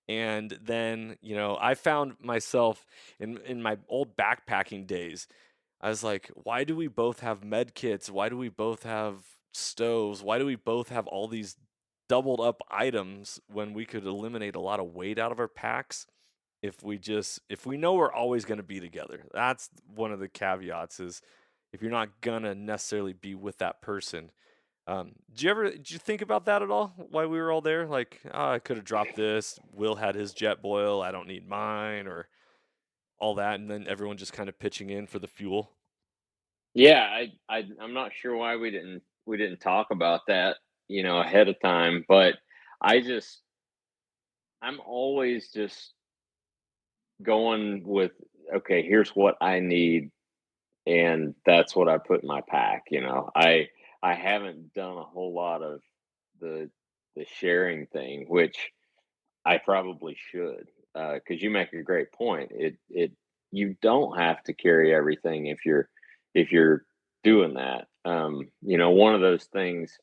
And then, I found myself in my old backpacking days. I was like, why do we both have med kits? Why do we both have stoves? Why do we both have all these doubled up items when we could eliminate a lot of weight out of our packs if we know we're always going to be together? That's one of the caveats, is if you're not going to necessarily be with that person. Did you think about that at all while we were all there? Like, I could have dropped this. Will had his jet boil. I don't need mine, or all that. And then everyone just kind of pitching in for the fuel. Yeah, I'm not sure why we didn't talk about that, ahead of time, but I just I'm always just going with, okay, here's what I need, and that's what I put in my pack. I haven't done a whole lot of the sharing thing, which I probably should, because you make a great point. It You don't have to carry everything if you're doing that. One of those things.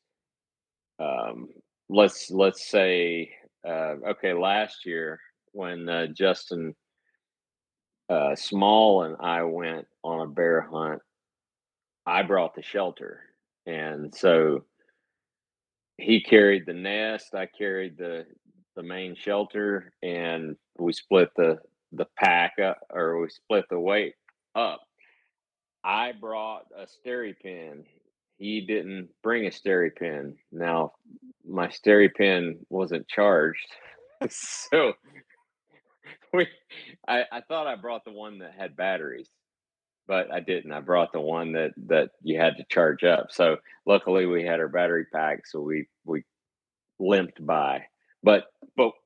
Um, let's say, okay, last year when Justin Small and I went on a bear hunt, I brought the shelter, and so he carried the nest, I carried the main shelter, and we split the pack up, or we split the weight up. I brought a stereo pin. He didn't bring a stereo pin. Now, my stereo pin wasn't charged, so we. I thought I brought the one that had batteries, but I didn't. I brought the one that you had to charge up. So luckily, we had our battery pack, so we limped by. But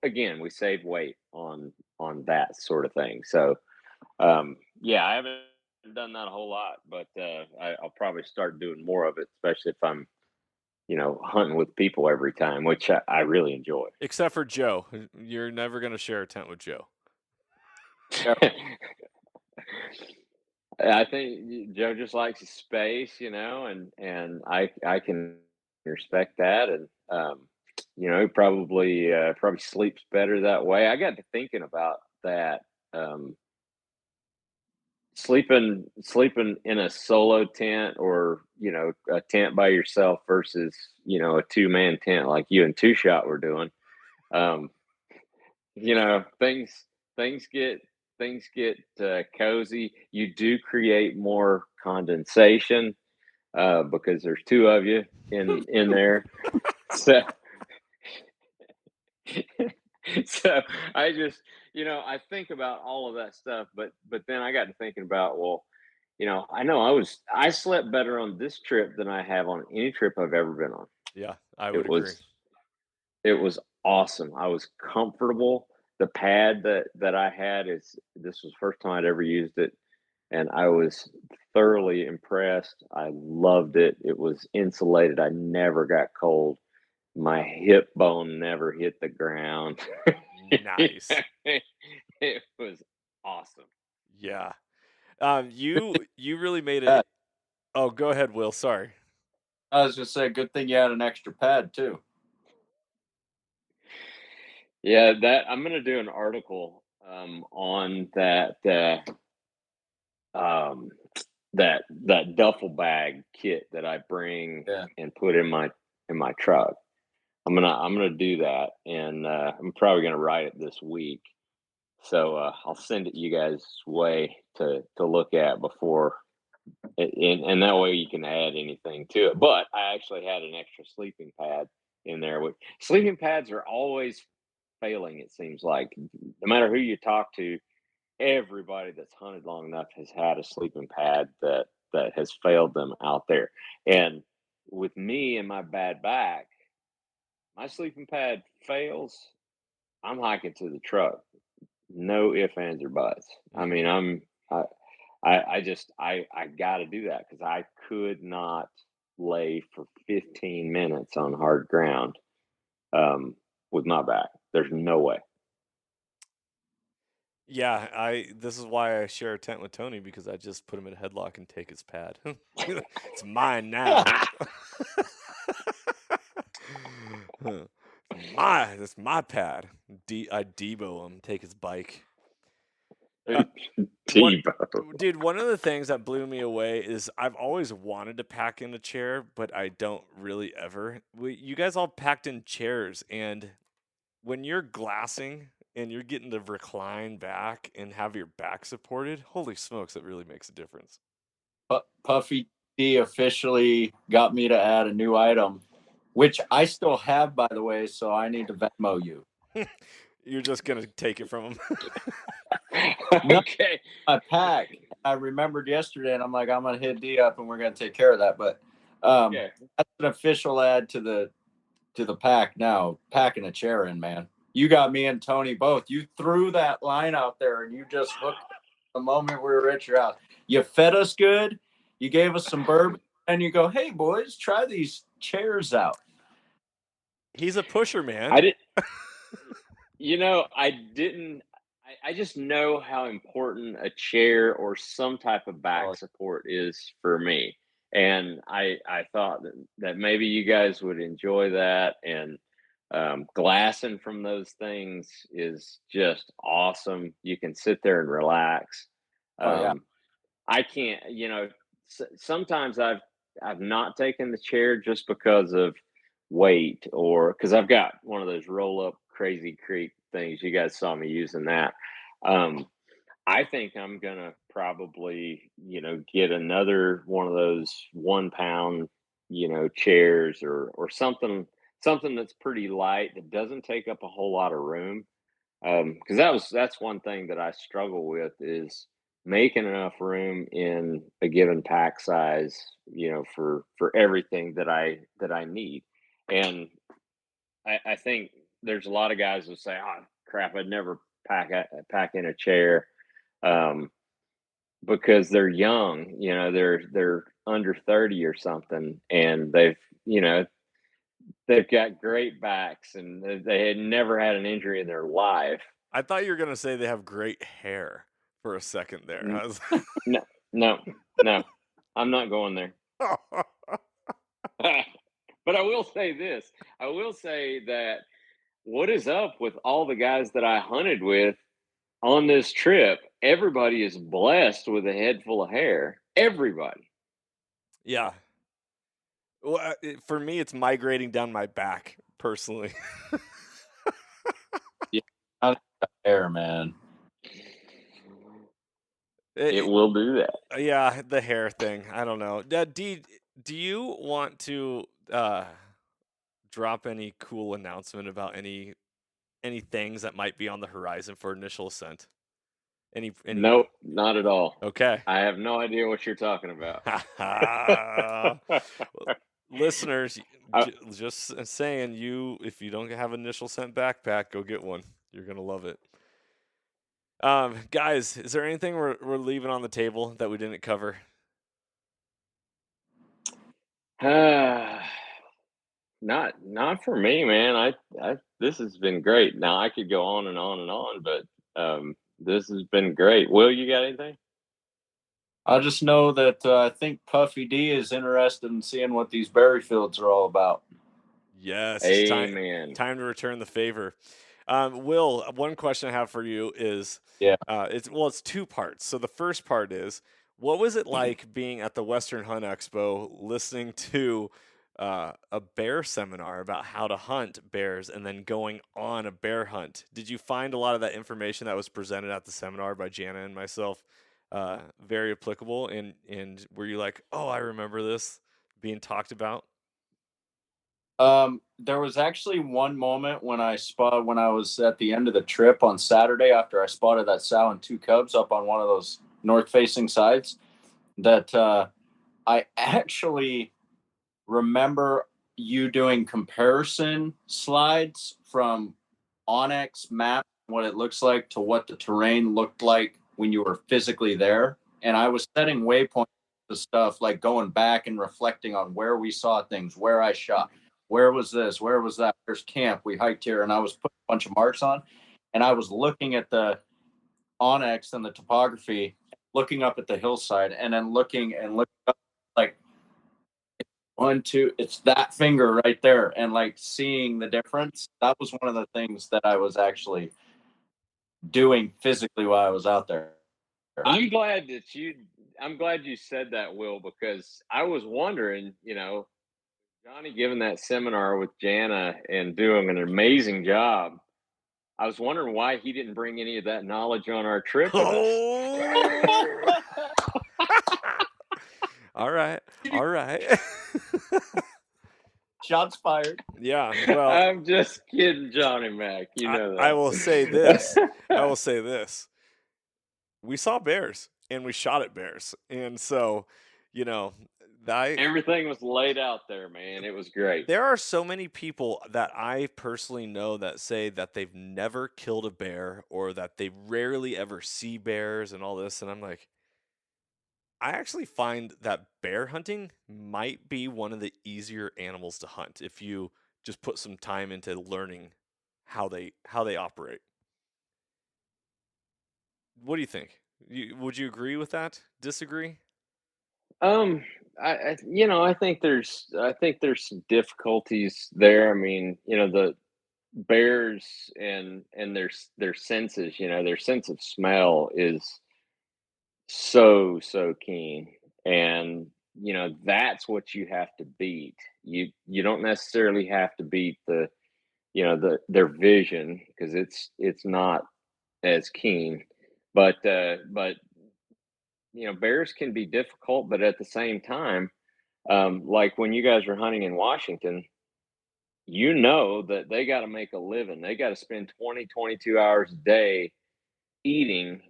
again, we saved weight on that sort of thing. So yeah, I haven't done that a whole lot, but I'll probably start doing more of it, especially if I'm hunting with people every time, which I really enjoy. Except for Joe. You're never going to share a tent with Joe. I think Joe just likes his space, and I can respect that, and he probably sleeps better that way. I got to thinking about that. Sleeping in a solo tent, or a tent by yourself versus a two-man tent like you and Two Shot were doing. um things get cozy. You do create more condensation because there's two of you in there. So so I just, I think about all of that stuff, but then I got to thinking about, well, I slept better on this trip than I have on any trip I've ever been on. Yeah, I would It agree. was awesome. I was comfortable. The pad that I had, this was the first time I'd ever used it, and I was thoroughly impressed. I loved it. It was insulated. I never got cold. My hip bone never hit the ground. Nice. It was awesome. Yeah. You really made it. Oh, go ahead, Will. Sorry. I was just saying, good thing you had an extra pad too. Yeah, that I'm gonna do an article on um, that duffel bag kit that I bring and put in my truck. I'm gonna do that, and I'm probably gonna write it this week. So I'll send it you guys' way to look at before, and that way you can add anything to it. But I actually had an extra sleeping pad in there. Which sleeping pads are always failing. It seems like no matter who you talk to, everybody that's hunted long enough has had a sleeping pad that has failed them out there. And with me and my bad back, my sleeping pad fails, I'm hiking to the truck. No ifs, ands, or buts. I mean, I got to do that because I could not lay for 15 minutes on hard ground um, with my back. There's no way. Yeah, this is why I share a tent with Tony, because I just put him in a headlock and take his pad. It's mine now. That's my pad. I Debo him, take his bike. Dude, one of the things that blew me away is I've always wanted to pack in a chair, but I don't really ever. You guys all packed in chairs, and when you're glassing and you're getting to recline back and have your back supported, holy smokes, it really makes a difference. Puffy D officially got me to add a new item, which I still have, by the way, so I need to Venmo you. You're just going to take it from him? Okay. My pack. I remembered yesterday, and I'm like, I'm going to hit D up, and we're going to take care of that. But that's an official add to the pack now. Packing a chair in, man. You got me and Tony both. You threw that line out there, and you just hooked the moment we were at your house. You fed us good. You gave us some bourbon, and you go, hey, boys, try these chairs out. He's a pusher, man. I didn't. I just know how important a chair or some type of back support is for me. And I thought that maybe you guys would enjoy that. And glassing from those things is just awesome. You can sit there and relax. Oh, yeah. I can't, sometimes I've not taken the chair just because of weight, or because I've got one of those roll up Crazy Creek things. You guys saw me using that. Um, I think I'm gonna probably, get another one of those 1 pound, chairs, or something that's pretty light that doesn't take up a whole lot of room. Because that's one thing that I struggle with, is making enough room in a given pack size, for everything that I need. And I think there's a lot of guys who say, "Oh crap, I'd never pack in a chair," um, because they're young, they're under 30 or something, and you know they've got great backs, and they had never had an injury in their life. I thought you were gonna say they have great hair for a second there. N- I was No, no, no, I'm not going there. But I will say this: I will say that what is up with all the guys that I hunted with on this trip? Everybody is blessed with a head full of hair. Everybody. Yeah. Well, for me, it's migrating down my back personally. Yeah. I think the hair, man. It will do that. Yeah, the hair thing. I don't know. Do you want to drop any cool announcement about any things that might be on the horizon for initial ascent? Any Nope, not at all. Okay. I have no idea what you're talking about. Listeners, I- just saying, if you don't have initial scent backpack, go get one. You're gonna love it. Guys, is there anything we're leaving on the table that we didn't cover? not for me, man. This has been great. Now I could go on and on and on, but this has been great. Will, you got anything? I just know that I think Puffy D is interested in seeing what these berry fields are all about. Yes, it's Amen. time to return the favor. Will, one question I have for you is, Yeah. it's two parts. So the first part is, what was it like being at the Western Hunt Expo, listening to a bear seminar about how to hunt bears, and then going on a bear hunt? Did you find a lot of that information that was presented at the seminar by Jana and myself very applicable? And were you like, oh, I remember this being talked about? There was actually one moment when I was at the end of the trip on Saturday, after I spotted that sow and two cubs up on one of those north facing sides, that I actually remember you doing comparison slides from Onyx map, what it looks like, to what the terrain looked like when you were physically there. And I was setting waypoints to stuff, like going back and reflecting on where we saw things, where I shot, where was this, where was that, there's camp, we hiked here. And I was putting a bunch of marks on, and I was looking at the Onyx and the topography, looking up at the hillside, and then looking up, like, one, two, it's that finger right there, and like seeing the difference. That was one of the things that I was actually doing physically while I was out there. I'm glad you said that, Will, because I was wondering, Johnny giving that seminar with Jana and doing an amazing job. I was wondering why he didn't bring any of that knowledge on our trip with us. Oh! All right. Shots fired. Yeah. Well, I'm just kidding, Johnny Mac. You know that. I will say this. We saw bears and we shot at bears, and so, Everything was laid out there, man. It was great. there are so many people that I personally know that say that they've never killed a bear, or that they rarely ever see bears and all this, and I'm like, I actually find that bear hunting might be one of the easier animals to hunt if you just put some time into learning how they operate. What do you think? Would you agree with that? Disagree? Um, I think there's some difficulties there. I mean, the bears and their senses, their sense of smell is so keen. And that's what you have to beat. You don't necessarily have to beat their vision, because it's not as keen. But bears can be difficult, but at the same time, like when you guys were hunting in Washington, that they got to make a living. They got to spend 22 hours a day eating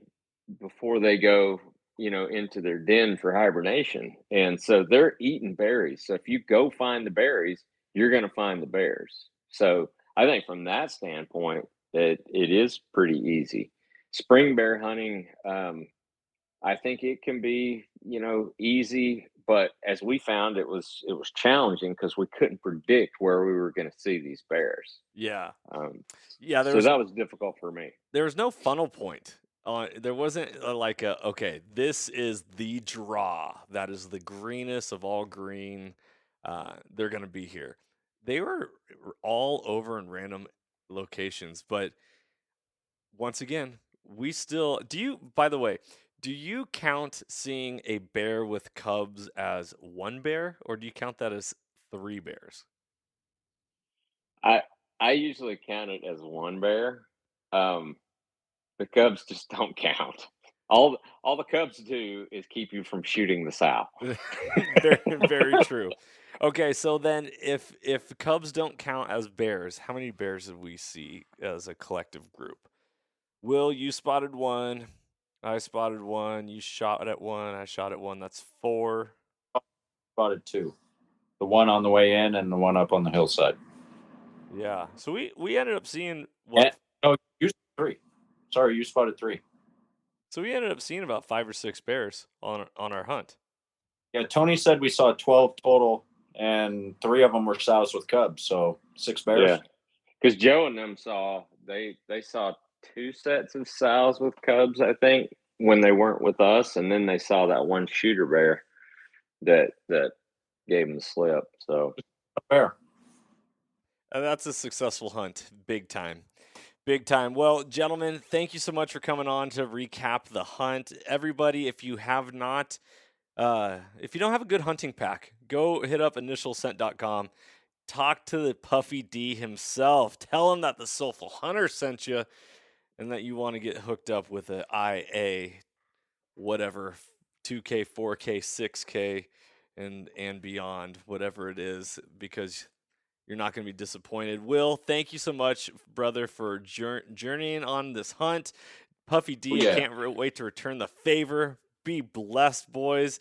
before they go, into their den for hibernation. And so they're eating berries. So if you go find the berries, you're going to find the bears. So I think from that standpoint, that it is pretty easy. Spring bear hunting, I think it can be, easy, but as we found, it was challenging because we couldn't predict where we were going to see these bears. Yeah. Um, Yeah, so that was difficult for me. there was no funnel point. There wasn't like okay, this is the draw. That is the greenest of all green. They're going to be here. They were all over in random locations, but once again, we still do you, by the way, do you count seeing a bear with cubs as one bear, or do you count that as three bears? I I usually count it as one bear. Um, the cubs just don't count. All the cubs do is keep you from shooting the sow. Very, very true. Okay, so then if cubs don't count as bears, how many bears did we see as a collective group? Will, you spotted one. I spotted one. You shot at one. I shot at one. That's four. Spotted two. The one on the way in and the one up on the hillside. Yeah. So we ended up seeing what? No, you spotted three. Sorry, you spotted three. So we ended up seeing about 5 or 6 bears on our hunt. Yeah, Tony said we saw 12 total, and 3 of them were sows with cubs, so 6 bears. Yeah, because Joe and them they saw 2 sets of sows with cubs, I think, when they weren't with us, and then they saw that one shooter bear that gave them the slip. So A bear. And that's a successful hunt. Big time. Big time. Well, gentlemen, thank you so much for coming on to recap the hunt. Everybody, if you have not, if you don't have a good hunting pack, go hit up initialscent.com. Talk to the Puffy D himself. Tell him that the Soulful Hunter sent you and that you want to get hooked up with an IA, whatever, 2K, 4K, 6K, and beyond, whatever it is, because you're not going to be disappointed. Will, thank you so much, brother, for journeying on this hunt. Puffy D, Yeah. I can't wait to return the favor. Be blessed, boys.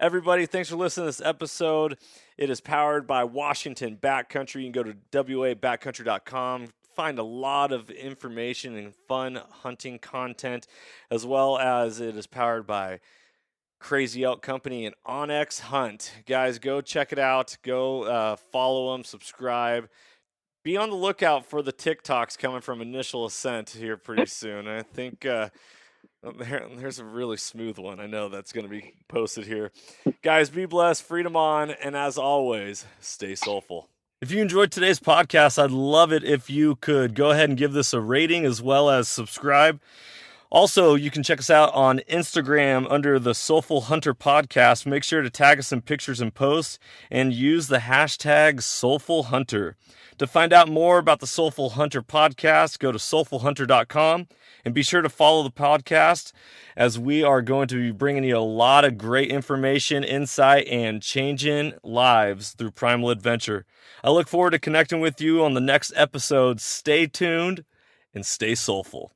Everybody, thanks for listening to this episode. It is powered by Washington Backcountry. You can go to wabackcountry.com. Find a lot of information and fun hunting content, as well as it is powered by Crazy Elk Company and Onyx Hunt. Guys, go check it out. Go follow them, subscribe. Be on the lookout for the TikToks coming from Initial Ascent here pretty soon. I think there's a really smooth one. I know that's going to be posted here. Guys, be blessed, freedom on, and as always, stay soulful. If you enjoyed today's podcast, I'd love it if you could go ahead and give this a rating as well as subscribe. Also, you can check us out on Instagram under the Soulful Hunter Podcast. Make sure to tag us in pictures and posts and use the hashtag Soulful Hunter. To find out more about the Soulful Hunter Podcast, go to soulfulhunter.com and be sure to follow the podcast, as we are going to be bringing you a lot of great information, insight, and changing lives through primal adventure. I look forward to connecting with you on the next episode. Stay tuned and stay soulful.